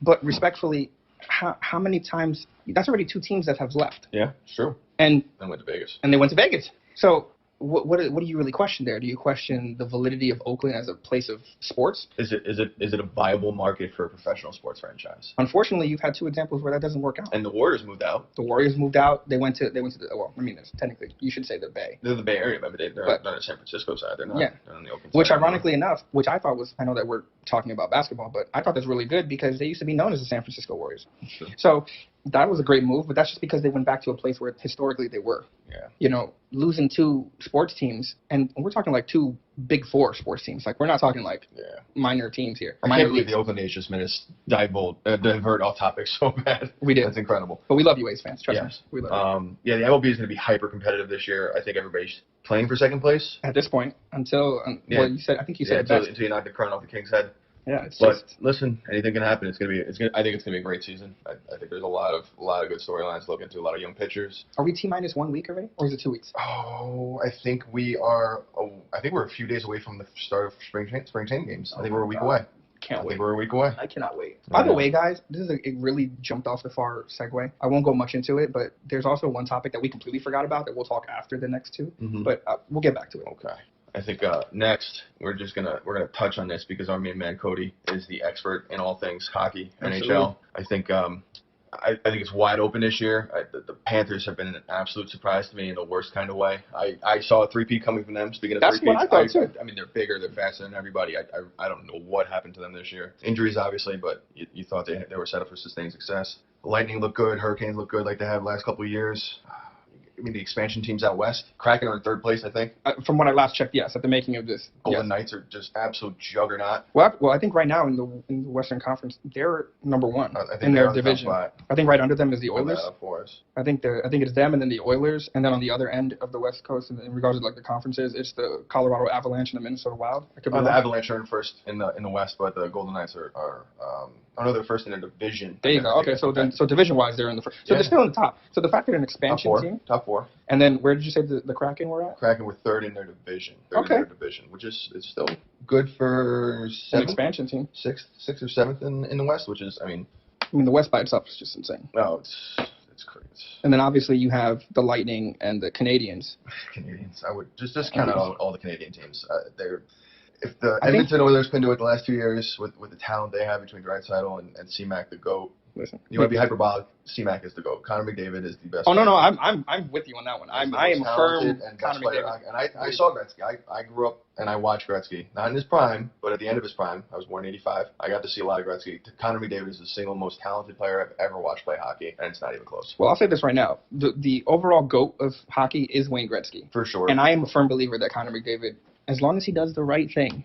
but respectfully, how many times? That's already 2 teams that have left. Yeah, it's true. And went to Vegas. And they went to Vegas. So what do you really question there? Do you question the validity of Oakland as a place of sports? Is it a viable market for a professional sports franchise? Unfortunately, you've had two examples where that doesn't work out. And the Warriors moved out. The Warriors moved out. They went to well, I mean, technically, you should say the Bay. They're the Bay Area, but they're not in San Francisco side. They're not. Yeah. They're on the Oakland Which, side ironically enough, which I thought was, I know that we're talking about basketball, but I thought that's really good because they used to be known as the San Francisco Warriors. Sure. So that was a great move, but that's just because they went back to a place where historically they were. Yeah. You know, losing two sports teams, and we're talking like two Big Four sports teams. Like, we're not talking like minor teams here. I can't believe the Oakland A's just made us divert off topic so bad. We did. That's incredible. But we love you, A's fans. Trust me. We love you. Yeah, the MLB is going to be hyper competitive this year. I think everybody's playing for second place. At this point, until well, you said, I think you said until you knock the crown off the King's head. Yeah, listen, anything can happen. I think it's gonna be a great season. I think there's a lot of good storylines to look into, a lot of young pitchers. Are we T-minus 1 week already, or is it 2 weeks? Oh, I think we are. I think we're a few days away from the start of spring training games. I think we're a week away. Can't wait. I think we're a week away. I cannot wait. By the way, guys, this is it really jumped off the far segue. I won't go much into it, but there's also one topic that we completely forgot about that we'll talk after the next two. Mm-hmm. But we'll get back to it. Okay. I think next we're gonna touch on this because our main man Cody is the expert in all things hockey, Absolutely. NHL. I think I think it's wide open this year. The Panthers have been an absolute surprise to me in the worst kind of way. I saw a three-peat coming from them. Speaking of That's three-peats, what I thought too. I mean, they're bigger, they're faster than everybody. I don't know what happened to them this year. Injuries, obviously, but you thought they were set up for sustained success. The Lightning look good. Hurricanes look good like they have last couple of years. I mean, the expansion teams out west. Kraken are in third place, I think. From when I last checked, yes, at the making of this. Golden Knights are just absolute juggernaut. Well, I think right now in the Western Conference, they're number one I think in they're their on the top division. spot. I think right under them is the Put that Oilers. up for us. I think it's them and then the Oilers, and then on the other end of the West Coast, in regards to like the conferences, it's the Colorado Avalanche and the Minnesota Wild. I could be The wrong. Avalanche are in first in the West, but the Golden Knights are I know they're first in their division. There you go. Okay, so division-wise, they're in the first. So they're still in the top. So the fact that they're an expansion team. Top four. And then where did you say the Kraken were at? Kraken were third in their division. Which is still good for An expansion team. sixth or seventh in the West, which is, I mean, the West by itself is just insane. No, it's crazy. And then obviously you have the Lightning and the Canadians. Canadians, I would just count out all the Canadian teams. If the Edmonton Oilers can do it the last 2 years with the talent they have between Draisaitl and C-Mac, the GOAT. Listen, You want to be hyperbolic? C-Mac is the GOAT. Connor McDavid is the best. Oh no, I'm with you on that one. I am a firm Connor McDavid. And I saw Gretzky. I grew up and I watched Gretzky. Not in his prime, but at the end of his prime. I was born in '85. I got to see a lot of Gretzky. Connor McDavid is the single most talented player I've ever watched play hockey, and it's not even close. Well, I'll say this right now: the overall GOAT of hockey is Wayne Gretzky, For sure. and I am a firm believer that Connor McDavid, as long as he does the right thing.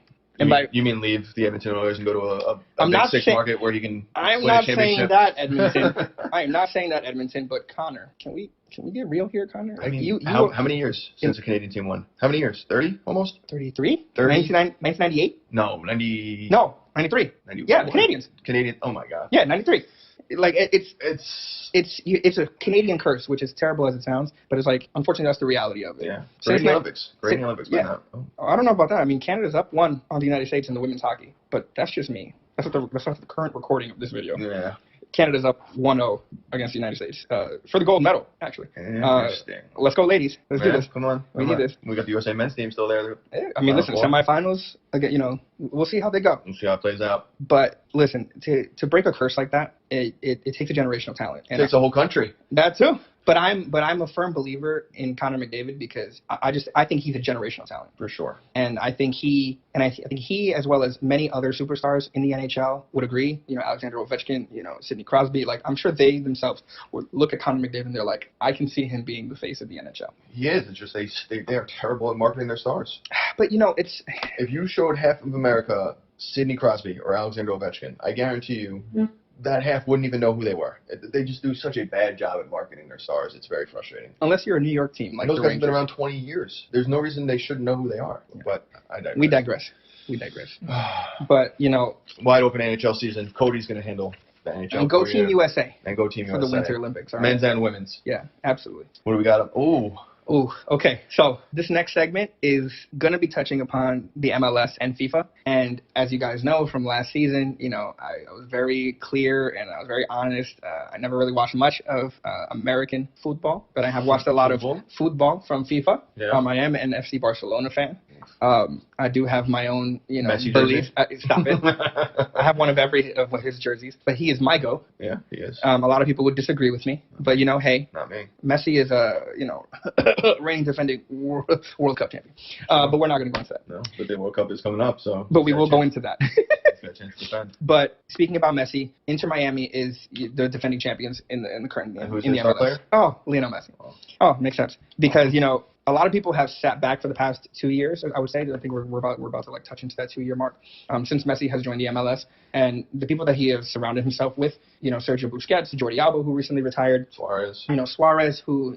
You mean leave the Edmonton Oilers and go to a Big Six market where he can I'm win a not championship? saying that, Edmonton. I am not saying that, Edmonton. But Connor, can we get real here, Connor? I mean, how many years since the Canadian team won? How many years? 30 almost? 33? 30? 1998? No, 90. No, 93. 91. Yeah, the Canadians. Canadian. Oh my God. Yeah, 93. Like it's a Canadian curse, which is terrible as it sounds, but it's like, unfortunately, that's the reality of it. Yeah. Great in the Olympics. Yeah. I don't know about that. I mean, Canada's up 1 on the United States in the women's hockey, but that's just me. That's what the current recording of this video. Yeah. Canada's up 1-0 against the United States for the gold medal, actually. Interesting. Let's go, ladies. Let's do this. Come on. We need this. We got the USA men's team still there. I mean, listen, semifinals, again, we'll see how they go. We'll see how it plays out. But listen, to break a curse like that, it takes a generational talent. It takes a whole country. That too. But I'm a firm believer in Connor McDavid because I think he's a generational talent. For sure. And I think he as well as many other superstars in the NHL would agree. Alexandro Ovechkin, Sidney Crosby. Like, I'm sure they themselves would look at Connor McDavid and they're like, I can see him being the face of the NHL. He is. It's just they are terrible at marketing their stars. But it's if you showed half of America Sidney Crosby or Alexander Ovechkin, I guarantee you. Mm-hmm. That half wouldn't even know who they were. They just do such a bad job at marketing their stars. It's very frustrating. Unless you're a New York team. Like those guys have been around 20 years. There's no reason they shouldn't know who they are. Yeah. But I digress. We digress. But, wide open NHL season. Cody's going to handle the NHL. And go Team USA. And go Team USA. For the Winter Olympics. Men's and women's. Yeah, absolutely. What do we got? Ooh, okay. So this next segment is going to be touching upon the MLS and FIFA. And as you guys know from last season, I was very clear and I was very honest. I never really watched much of American football, but I have watched a lot of football from FIFA. Yeah. I am an FC Barcelona fan. I do have my own, Messi beliefs. jersey? Stop it. I have one of every of his jerseys, but he is my GOAT. Yeah, he is. A lot of people would disagree with me, but hey, Not me. Messi is a reigning defending World Cup champion. But we're not going to go into that. No, but the World Cup is coming up, so. But we will go into that. He's got a chance to defend. But speaking about Messi, Inter Miami is the defending champions in the current And who's in their the star MLS. player? Oh, Lionel Messi. Oh, makes sense because a lot of people have sat back for the past 2 years. I would say I think we're about to touch into that 2-year mark since Messi has joined the MLS, and the people that he has surrounded himself with, Sergio Busquets, Jordi Alba, who recently retired, Suarez, who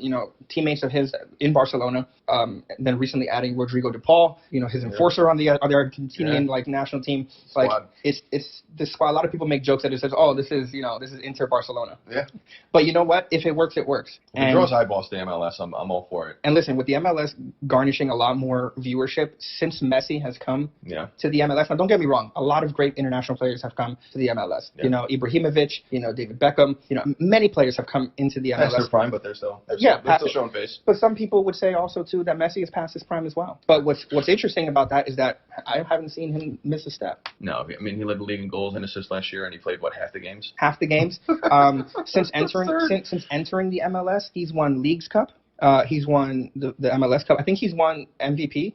teammates of his in Barcelona, then recently adding Rodrigo de Paul, his enforcer on the Argentinian national team. Squad. It's the squad. A lot of people make jokes that it says, oh, this is Inter Barcelona. Yeah. But you know what? If it works, it works. If it draws eyeballs to MLS, I'm all for it. And listen, with the MLS garnishing a lot more viewership since Messi has come to the MLS. Now, don't get me wrong. A lot of great international players have come to the MLS. Yeah. Ibrahimovic, David Beckham, many players have come into the MLS. Past their prime, but they're still showing face. But some people would say also, too, that Messi is past his prime as well. But what's interesting about that is that I haven't seen him miss a step. No, I mean, he led the league in goals and assists last year, and he played, half the games? Half the games. Since entering the MLS, he's won Leagues Cup. He's won the MLS Cup. I think he's won MVP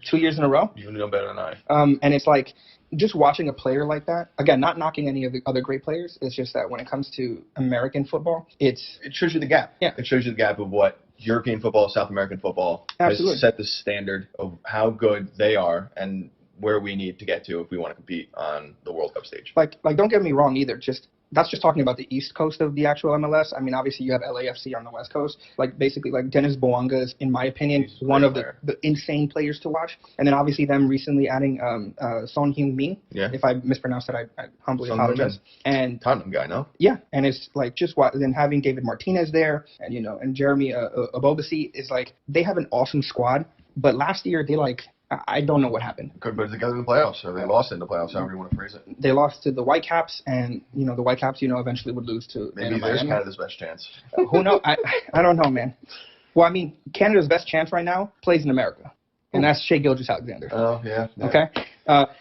2 years in a row. You know better than I. And it's like just watching a player like that. Again, not knocking any of the other great players. It's just that when it comes to American football, it shows you the gap. Yeah. It shows you the gap of what European football, South American football Absolutely. has set the standard of how good they are and where we need to get to if we want to compete on the World Cup stage. Like don't get me wrong either. That's just talking about the East Coast of the actual MLS. I mean, obviously you have LAFC on the West Coast. Basically, Dennis Bouanga is, in my opinion, one of the insane players to watch. And then obviously them recently adding Son Heung-min. Yeah. If I mispronounced that, I humbly apologize. And Tottenham guy, no? Yeah, and it's then having David Martinez there, and and Jeremy Abobasi is they have an awesome squad. But last year I don't know what happened. Could put it together in the playoffs, or they lost in the playoffs, however you want to phrase it. They lost to the Whitecaps, and the Whitecaps, eventually would lose to maybe there's Canada's best chance. Who knows? I don't know, man. Well, I mean, Canada's best chance right now plays in America, and that's Shea Gilgeous-Alexander. Oh yeah. Okay.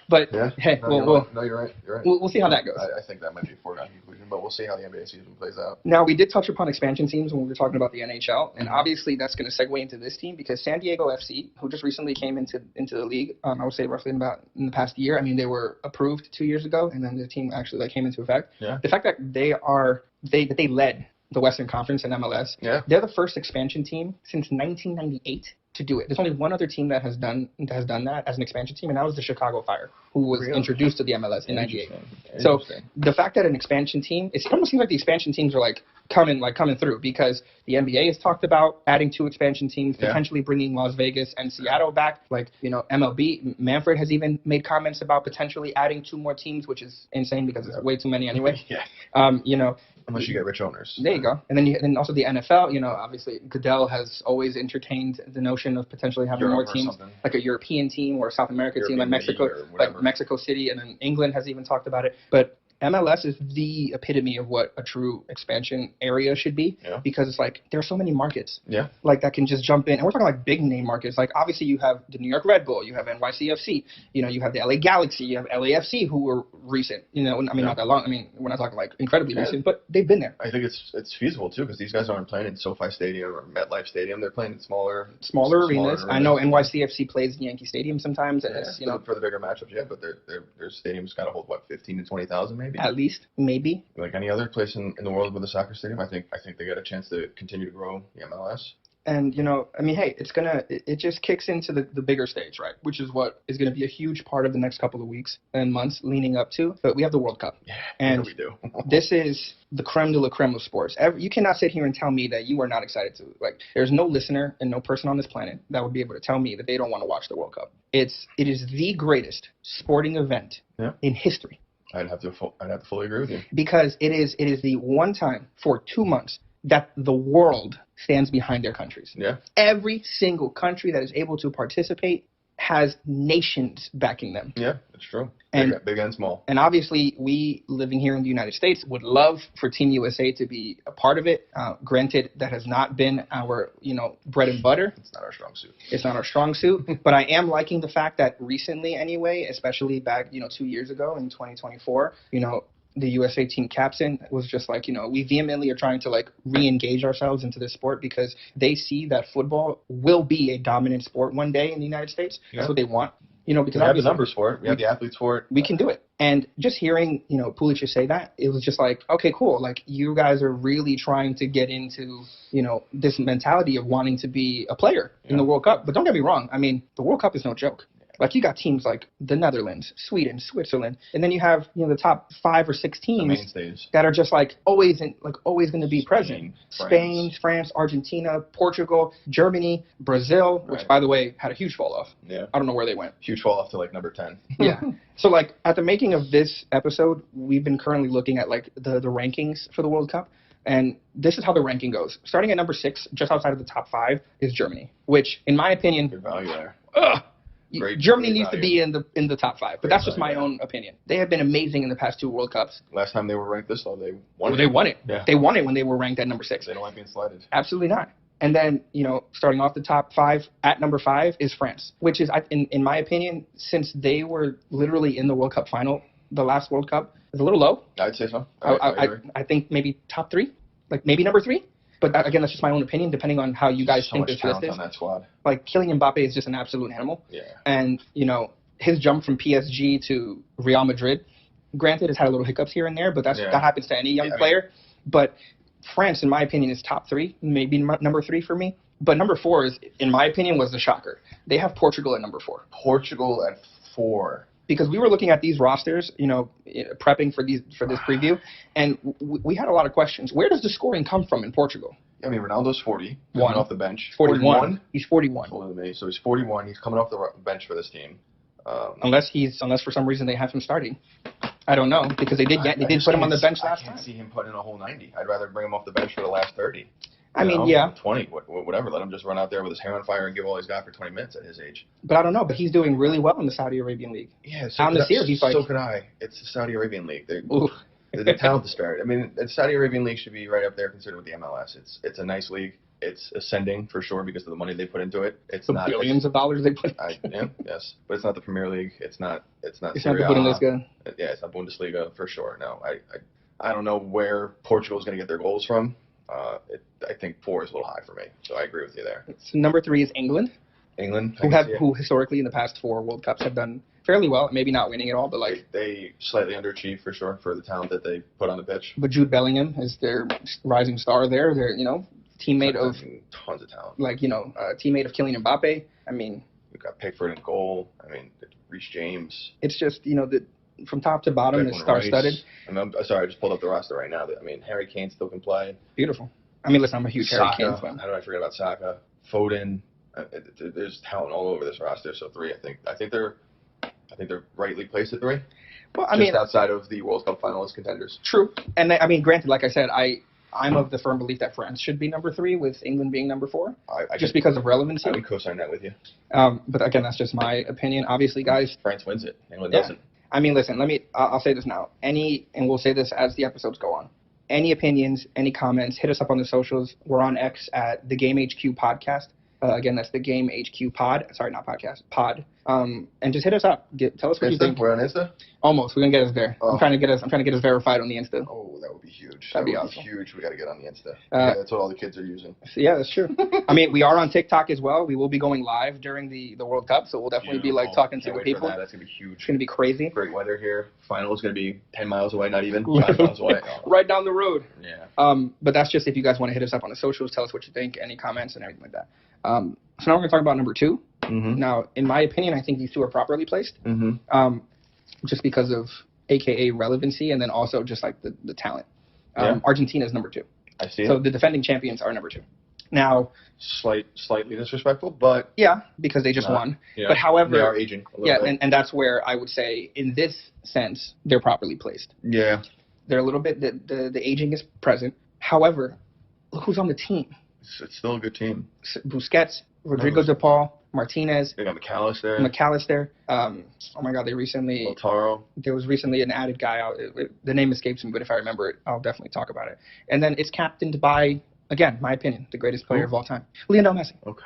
But hey, no, you're right. You're right. We'll see how that goes. I think that might be a foregone conclusion, but we'll see how the NBA season plays out. Now, we did touch upon expansion teams when we were talking about the NHL, and obviously that's going to segue into this team because San Diego FC, who just recently came into the league, I would say roughly in the past year. I mean, they were approved 2 years ago, and then the team actually came into effect. Yeah. The fact that they led the Western Conference in MLS. Yeah. They're the first expansion team since 1998 to do it. There's only one other team that has done that as an expansion team, and that was the Chicago Fire, who was introduced to the MLS in '98. So the fact that an expansion team, it almost seems like the expansion teams are coming through because the NBA has talked about adding 2 expansion teams, potentially bringing Las Vegas and Seattle back. MLB, Manfred has even made comments about potentially adding 2 more teams, which is insane because it's way too many anyway. Yeah. Unless you get rich owners. There you go. And then also the NFL, obviously Goodell has always entertained the notion of potentially having more teams, like a European team or a South American team, like Mexico City, and then England has even talked about it. But MLS is the epitome of what a true expansion area should be because it's there are so many markets that can just jump in. And we're talking big name markets. Obviously you have the New York Red Bull, you have NYCFC, you have the LA Galaxy, you have LAFC who were recent, not that long. I mean, we're not talking incredibly recent, but they've been there. I think it's feasible too because these guys aren't playing in SoFi Stadium or MetLife Stadium. They're playing in smaller arenas. I know NYCFC plays in Yankee Stadium sometimes, and it's for the bigger matchups, but their stadium's got to hold 15 to 20,000 maybe. At least, maybe. Like any other place in the world with a soccer stadium, I think they got a chance to continue to grow the MLS. And, hey, it just kicks into the bigger stage, right? Which is what is going to be a huge part of the next couple of weeks and months leading up to. But we have the World Cup. Yeah, and we do. This is the creme de la creme of sports. You cannot sit here and tell me that you are not excited to. There's no listener and no person on this planet that would be able to tell me that they don't want to watch the World Cup. It is the greatest sporting event in history. I'd have to fully agree with you. Because it is the one time for 2 months that the world stands behind their countries. Yeah. Every single country that is able to participate has nations backing them. Yeah, that's true. And Big and small. And obviously, we living here in the United States would love for Team USA to be a part of it. Granted, that has not been our, bread and butter. It's not our strong suit. It's not our strong suit. But I am liking the fact that recently, anyway, especially back, 2 years ago in 2024, the USA team captain was just like, we vehemently are trying to like re-engage ourselves into this sport because they see that football will be a dominant sport one day in the United States. Yeah. That's what they want. Because we have the numbers for it. We have the athletes for it. We can do it. And just hearing, Pulisic say that, it was just like, okay, cool. Like, you guys are really trying to get into, this mentality of wanting to be a player in the World Cup. But don't get me wrong. I mean, the World Cup is no joke. Like, you got teams like the Netherlands, Sweden, Switzerland, and then you have, the top 5 or 6 teams that are just like always going to be present. Spain, France, Argentina, Portugal, Germany, Brazil, which by the way had a huge fall off. Yeah. I don't know where they went. Huge fall off to like number 10. Yeah. So like at the making of this episode, we've been currently looking at like the rankings for the World Cup. And this is how the ranking goes. Starting at number 6, just outside of the top 5, is Germany, which in my opinion, Good value there. Germany needs to be in the top 5, but that's just my own opinion. They have been amazing in the past 2 World Cups. Last time they were ranked this low, they won it. They won it. Yeah. They won it when they were ranked at number 6. They don't like being slighted. Absolutely not. And then, starting off the top 5, at number 5 is France, which is, in my opinion, since they were literally in the World Cup final, the last World Cup, is a little low. I'd say so. I think maybe top 3, like maybe number 3. But again, that's just my own opinion, depending on how you guys think this list is. On that squad. Like, Kylian Mbappe is just an absolute animal. Yeah. And, his jump from PSG to Real Madrid, granted, has had a little hiccups here and there, but that happens to any young player. But France, in my opinion, is top 3, maybe number 3 for me. But number 4 is, in my opinion, was the shocker. They have Portugal at number 4. Portugal at 4. Because we were looking at these rosters, prepping for this preview, and we had a lot of questions. Where does the scoring come from in Portugal? I mean, Ronaldo's 40, coming off the bench. 41. He's 41. Older than me, so he's 41. He's coming off the bench for this team. Unless for some reason they have him starting. I don't know, because they did put him on the bench last time. I can't see him putting in a whole 90. I'd rather bring him off the bench for the last 30. I mean, yeah. 20, whatever. Let him just run out there with his hair on fire and give all he's got for 20 minutes at his age. But I don't know. But he's doing really well in the Saudi Arabian League. Yeah, so could I. It's the Saudi Arabian League. The talent disparity. I mean, the Saudi Arabian League should be right up there considered with the MLS. It's a nice league. It's ascending for sure because of the money they put into it. It's the not billions of dollars they put. Yes, but it's not the Premier League. It's not. It's not the Serie A. Bundesliga. Yeah, it's not Bundesliga for sure. No, I don't know where Portugal's going to get their goals from. I think 4 is a little high for me, so I agree with you there. So number 3 is England. Who historically in the past 4 World Cups have done fairly well, maybe not winning it all, but like they slightly underachieved for sure for the talent that they put on the pitch. But Jude Bellingham is their rising star there. They're teammate of tons of talent. Like teammate of Kylian Mbappe. I mean, we've got Pickford in goal. I mean, Reece James. It's just from top to bottom, it's star-studded. I'm sorry, I just pulled up the roster right now. I mean, Harry Kane still can play. Beautiful. I mean, listen, I'm a huge Harry Kane fan. How do I forget about Saka? Foden. There's talent all over this roster. So 3, I think they're rightly placed at 3. Well, I mean, outside of the World Cup finalist contenders. True. And I mean, granted, like I said, I'm of the firm belief that France should be number 3, with England being number 4, just because of relevancy. I would co-sign that with you. But again, that's just my opinion. Obviously, guys, France wins it. England doesn't. I mean, listen. I'll say this now. And we'll say this as the episodes go on. Any opinions, any comments, hit us up on the socials. We're on X at the Game HQ Podcast. Again, that's the Game HQ Pod. Sorry, not podcast. Pod. And just hit us up. Tell us what you think. We're on Insta? Almost. We're gonna get us there. Oh. I'm trying to get us verified on the Insta. Oh, that would be huge. That'd be awesome. Huge. We got to get on the Insta. That's what all the kids are using. Yeah, that's true. I mean, we are on TikTok as well. We will be going live during the World Cup, so we'll definitely be like talking to the people. That's gonna be huge. It's gonna be crazy. Great weather here. Final is gonna be 10 miles away, not even 5 miles away. Right down the road. Yeah. But that's just if you guys want to hit us up on the socials, tell us what you think, any comments and everything like that. So now we're gonna talk about number 2. Mm-hmm. Now, in my opinion, I think these 2 are properly placed. Mm-hmm. Just because of AKA relevancy, and then also just like the talent. Argentina is number 2. I see. So the defending champions are number 2. Now, slightly disrespectful, but yeah, because they just won. Yeah. But however, they are aging a little bit. And that's where I would say, in this sense, they're properly placed. Yeah, they're a little bit. The aging is present. However, look who's on the team. It's still a good team. Busquets, Rodrigo De Paul, Martinez. They got McAllister. Oh my God, Lautaro. there was recently an added guy out. The name escapes me, but if I remember it, I'll definitely talk about it. And then it's captained by, again, my opinion, the greatest player of all time, Lionel Messi. Okay.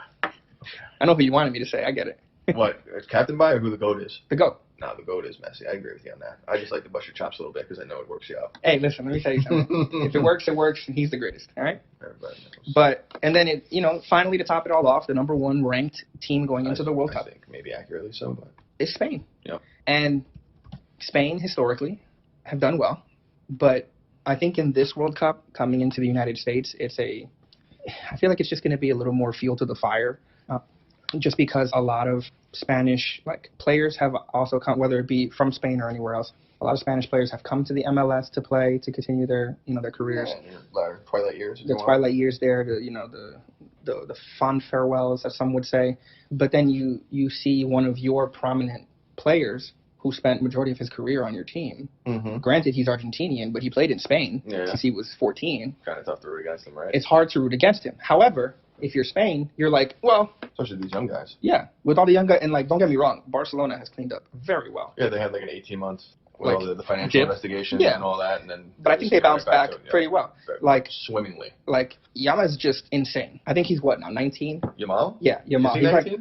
I know who you wanted me to say. I get it. What? It's captained by or who the GOAT is? The GOAT. No, the GOAT is Messi. I agree with you on that. I just like to bust your chops a little bit because I know it works you out. Hey, listen, let me tell you something. If it works, it works, and he's the greatest. All right. Everybody knows. But and then finally to top it all off, the number one ranked team going into the World Cup. I think maybe accurately so, but is Spain. Yep. And Spain historically have done well, but I think in this World Cup coming into the United States, I feel like it's just going to be a little more fuel to the fire, just because a lot of Spanish players have also come, whether it be from Spain or anywhere else. A lot of Spanish players have come to the MLS to play, to continue their their careers. Yeah, twilight years. The twilight years there, the fond farewells, as some would say. But then you see one of your prominent players who spent majority of his career on your team. Mm-hmm. Granted, he's Argentinian, but he played in Spain since he was 14. Kind of tough to root against him, right? It's hard to root against him. However, if you're Spain, you're like, well... Especially these young guys. Yeah, with all the young guys. And, don't get me wrong, Barcelona has cleaned up very well. Yeah, they had an 18 months with all the financial investigations and all that. And then but I think they bounced back pretty well. Swimmingly. Yamal's just insane. I think he's what now, 19? Yamal? Yeah, Yamal. Is he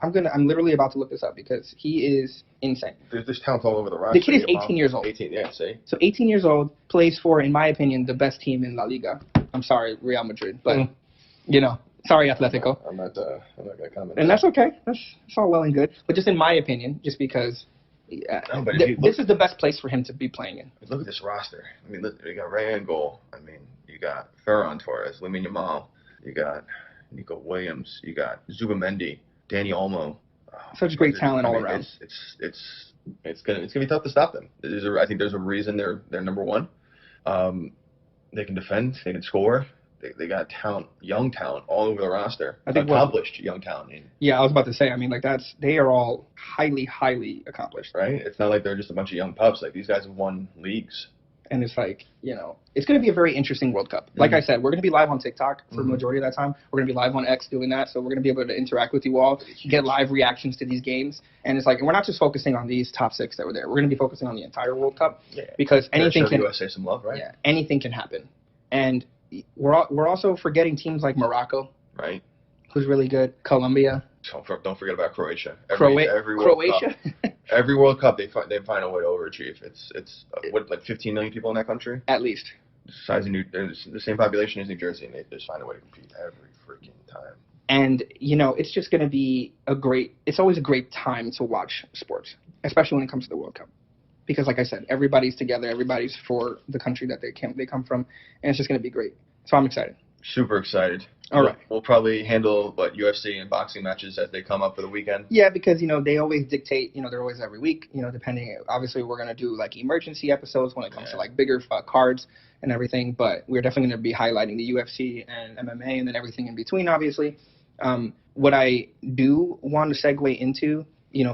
19? I'm literally about to look this up because he is insane. There's talent all over the roster. The kid is 18 years old. 18, yeah, see? So 18 years old, plays for, in my opinion, the best team in La Liga. I'm sorry, Real Madrid, but sorry, Atletico. I'm not gonna comment. And that's okay. That's all well and good. But just in my opinion, just because this is the best place for him to be playing in. Look at this roster. I mean, look, you got Ray in goal. I mean, you got Ferran Torres, Lamine Yamal. You got Nico Williams. You got Zubamendi, Danny Olmo. Such great talent all around. It's gonna be tough to stop them. I think there's a reason they're number one. They can defend. They can score. They got talent, young talent, all over the roster. I think accomplished young talent. Yeah, I was about to say. I mean, they are all highly, highly accomplished. Right? It's not like they're just a bunch of young pups. These guys have won leagues. And it's it's going to be a very interesting World Cup. Like I said, we're going to be live on TikTok for the majority of that time. We're going to be live on X doing that. So we're going to be able to interact with you all, get live reactions to these games. And it's and we're not just focusing on these top 6 that were there. We're going to be focusing on the entire World Cup because anything can. USA some love, right? Yeah, anything can happen. And we're also forgetting teams like Morocco, right? Who's really good. Colombia. Don't forget about Croatia. Croatia. Every World Cup, they find a way to overachieve. It's 15 million people in that country at least. The same population as New Jersey, and they just find a way to compete every freaking time. And it's just going to be it's always a great time to watch sports, especially when it comes to the World Cup. Because, like I said, everybody's together. Everybody's for the country that they come from, and it's just going to be great. So I'm excited. Super excited. All right. We'll probably handle UFC and boxing matches as they come up for the weekend. Yeah, because they always dictate. They're always every week. Depending. Obviously, we're going to do emergency episodes when it comes to bigger cards and everything. But we're definitely going to be highlighting the UFC and MMA and then everything in between. Obviously, what I do want to segue into.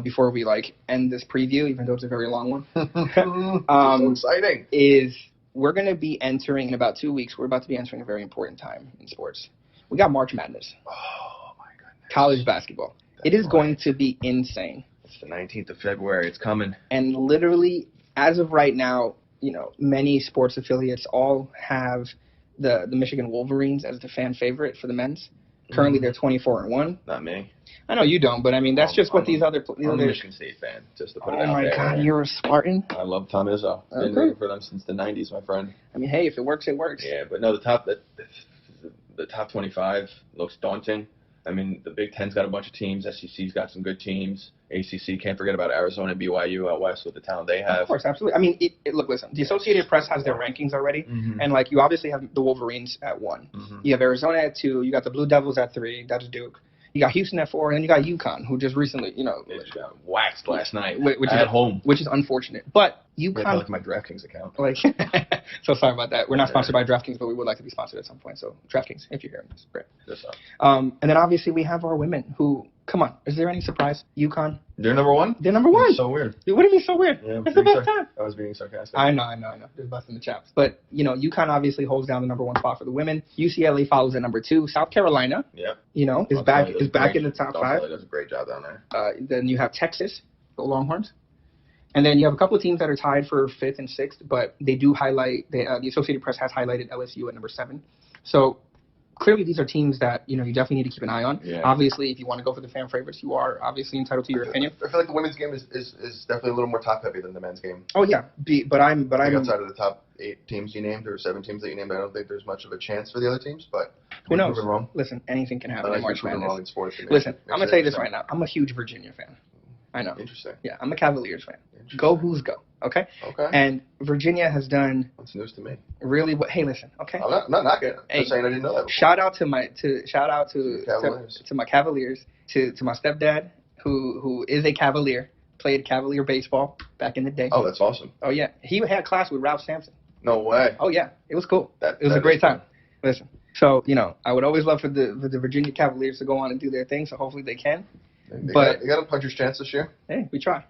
Before we end this preview, even though it's a very long one. So exciting. Is we're going to be entering in about 2 weeks. We're about to be entering a very important time in sports. We got March Madness. Oh my goodness. College basketball. It is going to be insane. It's the 19th of February. It's coming. And literally, as of right now, many sports affiliates all have the Michigan Wolverines as the fan favorite for the men's. Currently, they're 24-1. Not me. I know you don't, but I mean that's just what these other. I'm a Michigan State fan, just to put it out there. Oh my God, you're a Spartan. I love Tom Izzo. Been rooting for them since the '90s, my friend. I mean, hey, if it works, it works. Yeah, but no, the top 25 looks daunting. I mean, the Big Ten's got a bunch of teams. SEC's got some good teams. ACC, can't forget about Arizona and BYU out west with the talent they have. Of course, absolutely. I mean, look, listen, the Associated Press has their rankings already, and you obviously have the Wolverines at 1. You have Arizona at 2. You got the Blue Devils at 3. That's Duke. You got Houston at 4, and then you got UConn, who just recently, they just got waxed last night which at is home, which is unfortunate. But UConn, like my DraftKings account. So sorry about that. We're not sponsored by DraftKings, but we would like to be sponsored at some point. So DraftKings, if you're hearing this, great. And then obviously we have our women who Come on. Is there any surprise? UConn? They're number one? They're number one. That's so weird. What do you mean so weird? Yeah, It's the best time. I was being sarcastic. I know. They're busting the chaps. But, UConn obviously holds down the number one spot for the women. UCLA follows at number 2. South Carolina, Yeah. is back in the top 5. Does a great job down there. Then you have Texas, the Longhorns. And then you have a couple of teams that are tied for 5th and 6th, but they do highlight, the Associated Press has highlighted LSU at number 7. So clearly these are teams that, you definitely need to keep an eye on. Yeah. Obviously, if you want to go for the fan favorites, you are obviously entitled to your opinion. I feel like the women's game is definitely a little more top-heavy than the men's game. Oh, yeah. But I'm outside of the top 8 teams you named, or 7 teams that you named, I don't think there's much of a chance for the other teams, but who knows? wrong. Listen, anything can happen in March Madness. Wrong in sports. Listen, I'm going to tell you this right now. I'm a huge Virginia fan. I know. Interesting. Yeah, I'm a Cavaliers fan. Go Who's go, okay? Okay. And Virginia has done That's news to me. really what. Hey, listen, okay? I'm not knocking it. I'm Hey, just saying I didn't know that before. Shout out to my Cavaliers. to my Cavaliers, to my stepdad who is a Cavalier, played Cavalier baseball back in the day. Oh, that's awesome. Oh yeah, he had class with Ralph Sampson. No way. Oh yeah, it was cool. That It was a is great cool. time. Listen, so I would always love for the Virginia Cavaliers to go on and do their thing. So hopefully they can. They But- got a puncher's chance this year. Hey, we try.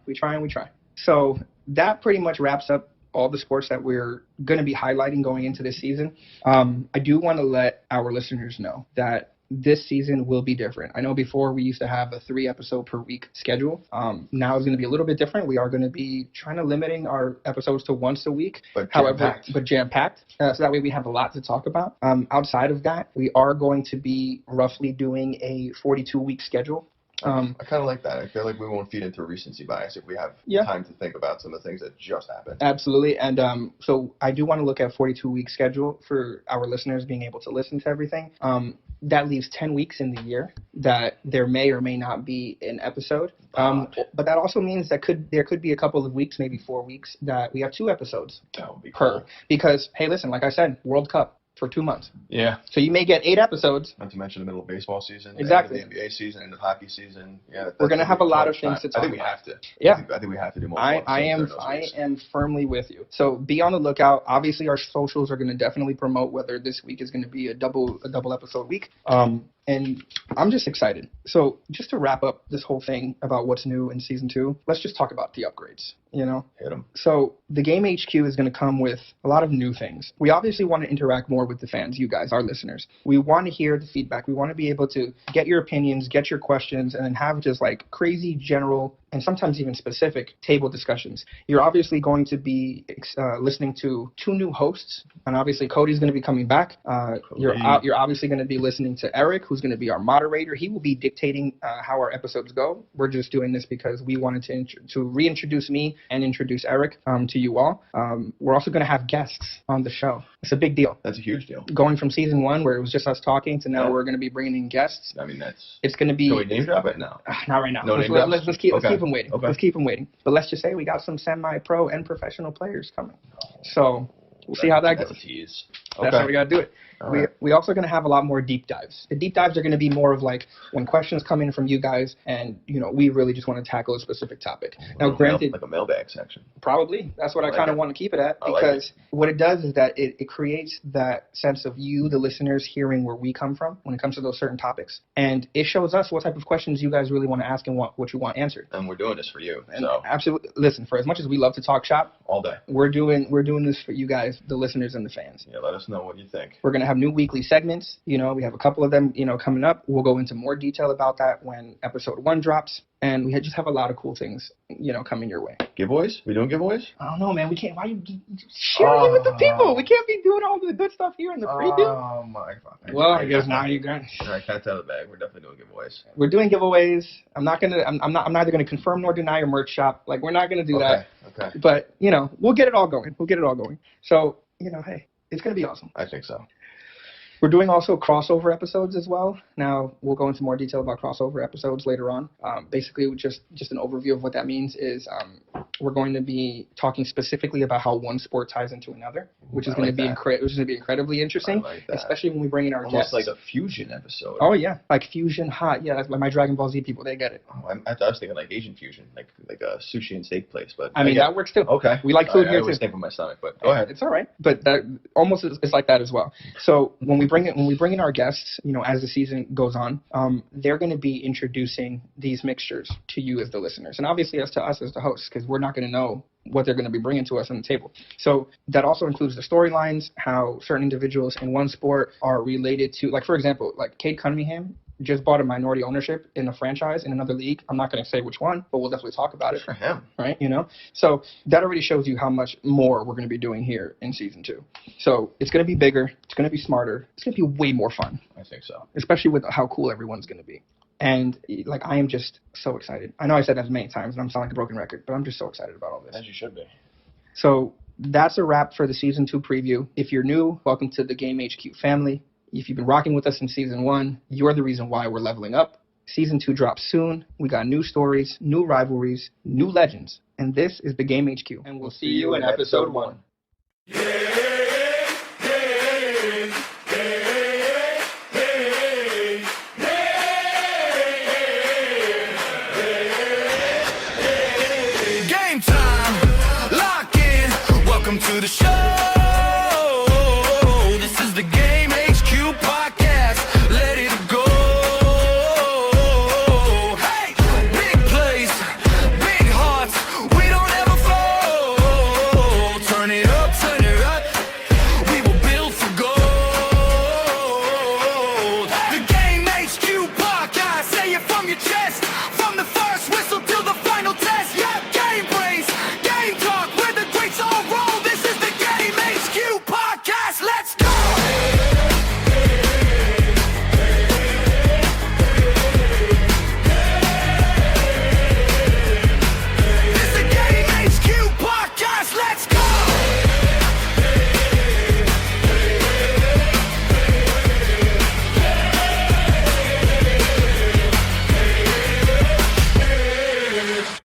So that pretty much wraps up all the sports that we're going to be highlighting going into this season. I do want to let our listeners know that this season will be different. I know before we used to have a 3-episode per week schedule. Now it's going to be a little bit different. We are going to be trying to limiting our episodes to once a week. But Jam-packed. So that way we have a lot to talk about. Outside of that, we are going to be roughly doing a 42-week schedule. I kind of like that. I feel like we won't feed into recency bias if we have time to think about some of the things that just happened. Absolutely. And so I do want to look at 42-week schedule for our listeners being able to listen to everything. That leaves 10 weeks in the year that there may or may not be an episode. But that also means that there could be a couple of weeks, maybe 4 weeks, that we have 2 episodes That would be per. cool. Because, hey, listen, like I said, World Cup for 2 months. Yeah. So you may get 8 episodes. Not to mention the middle of baseball season, Exactly. the end of the NBA season, and the hockey season. Yeah, We're going to have a lot of things to talk I think we about. have to. Yeah. I think we have to do more. I episodes during those weeks. am firmly with you. So be on the lookout. Obviously, our socials are going to definitely promote whether this week is going to be a double episode week. And I'm just excited. So just to wrap up this whole thing about what's new in season 2, let's just talk about the upgrades. Hit 'em. So the Game HQ is going to come with a lot of new things. We obviously want to interact more with the fans, you guys, our listeners. We want to hear the feedback. We want to be able to get your opinions, get your questions, and then have just like crazy general and sometimes even specific table discussions. You're obviously going to be listening to 2 new hosts, and obviously Cody's going to be coming back. You're obviously going to be listening to Eric, who's going to be our moderator. He will be dictating how our episodes go. We're just doing this because we wanted to reintroduce me and introduce Eric to you all. We're also going to have guests on the show. It's a big deal. That's a huge deal. Going from season 1, where it was just us talking, to now we're going to be bringing in guests. I mean, that's. It's going to be. Can we name drop it now? Not right now. No name Let's keep them waiting. Okay. Let's keep them waiting. But let's just say we got some semi-pro and professional players coming. So we'll see how that goes. That's a tease. That's how we got to do it. All right. We also going to have a lot more deep dives. The deep dives are going to be more of like when questions come in from you guys and, we really just want to tackle a specific topic. Now, granted, Like a mailbag section. Probably. That's what I like kind of it. want to keep it at, I like because what it does is that it creates that sense of you, the listeners, hearing where we come from when it comes to those certain topics. And it shows us what type of questions you guys really want to ask and what you want answered. And we're doing this for you. And So absolutely, listen, for as much as we love to talk shop, all day. we're doing this for you guys, the listeners and the fans. Yeah, let us know what you think. We're going to have new weekly segments. We have a couple of them, coming up. We'll go into more detail about that when episode 1 drops. And we just have a lot of cool things, coming your way. Giveaways? We doing giveaways? I don't know, man. We can't. Why you sharing it with the people? We can't be doing all the good stuff here in the preview. Oh my God. Well, I guess now you're going. All right, cat's out of the bag. We're definitely doing giveaways. We're doing giveaways. I'm neither gonna confirm nor deny your merch shop. Like, we're not gonna do that. Okay. But we'll get it all going. So hey, it's gonna be awesome. I think so. We're doing also crossover episodes as well. Now, we'll go into more detail about crossover episodes later on. Basically, just an overview of what that means is we're going to be talking specifically about how one sport ties into another. which is going to be incredibly interesting, I like that. especially when we bring in our Almost guests. like a fusion episode. Oh yeah, like fusion hot. Yeah, that's like my Dragon Ball Z people. They get it. Oh, I was thinking like Asian fusion, like a sushi and steak place. But I mean, that works too. Okay. We like food I here always too. think of my stomach, but go ahead. It's all right, but that almost is like that as well. So when we bring in our guests, you know, as the season goes on, they're going to be introducing these mixtures to you as the listeners, and obviously as to us as the hosts, because we're not going to know what they're going to be bringing to us on the table. So that also includes the storylines, how certain individuals in one sport are related to, like, for example, like Cade Cunningham just bought a minority ownership in a franchise in another league. I'm not going to say which one, but we'll definitely talk about it. For him. Right, you know? So that already shows you how much more we're going to be doing here in season 2. So it's going to be bigger, it's going to be smarter, it's going to be way more fun, I think so. especially with how cool everyone's going to be. And like, I am just so excited. I know I said that many times and I'm sounding like a broken record, but I'm just so excited about all this. As you should be. So that's a wrap for the season 2 preview. If you're new, welcome to the Game HQ family. If you've been rocking with us in season 1, you're the reason why we're leveling up. Season 2 drops soon. We got new stories, new rivalries, new legends. And this is the Game HQ. And we'll see you in episode 1. Game time, lock in. Welcome to the show. This is the Game HQ podcast. Let it go. Hey, big plays, big hearts. We don't ever fold. Turn it up, turn it up. We will build for gold. The Game HQ podcast. Say it from your chest, from the first whistle to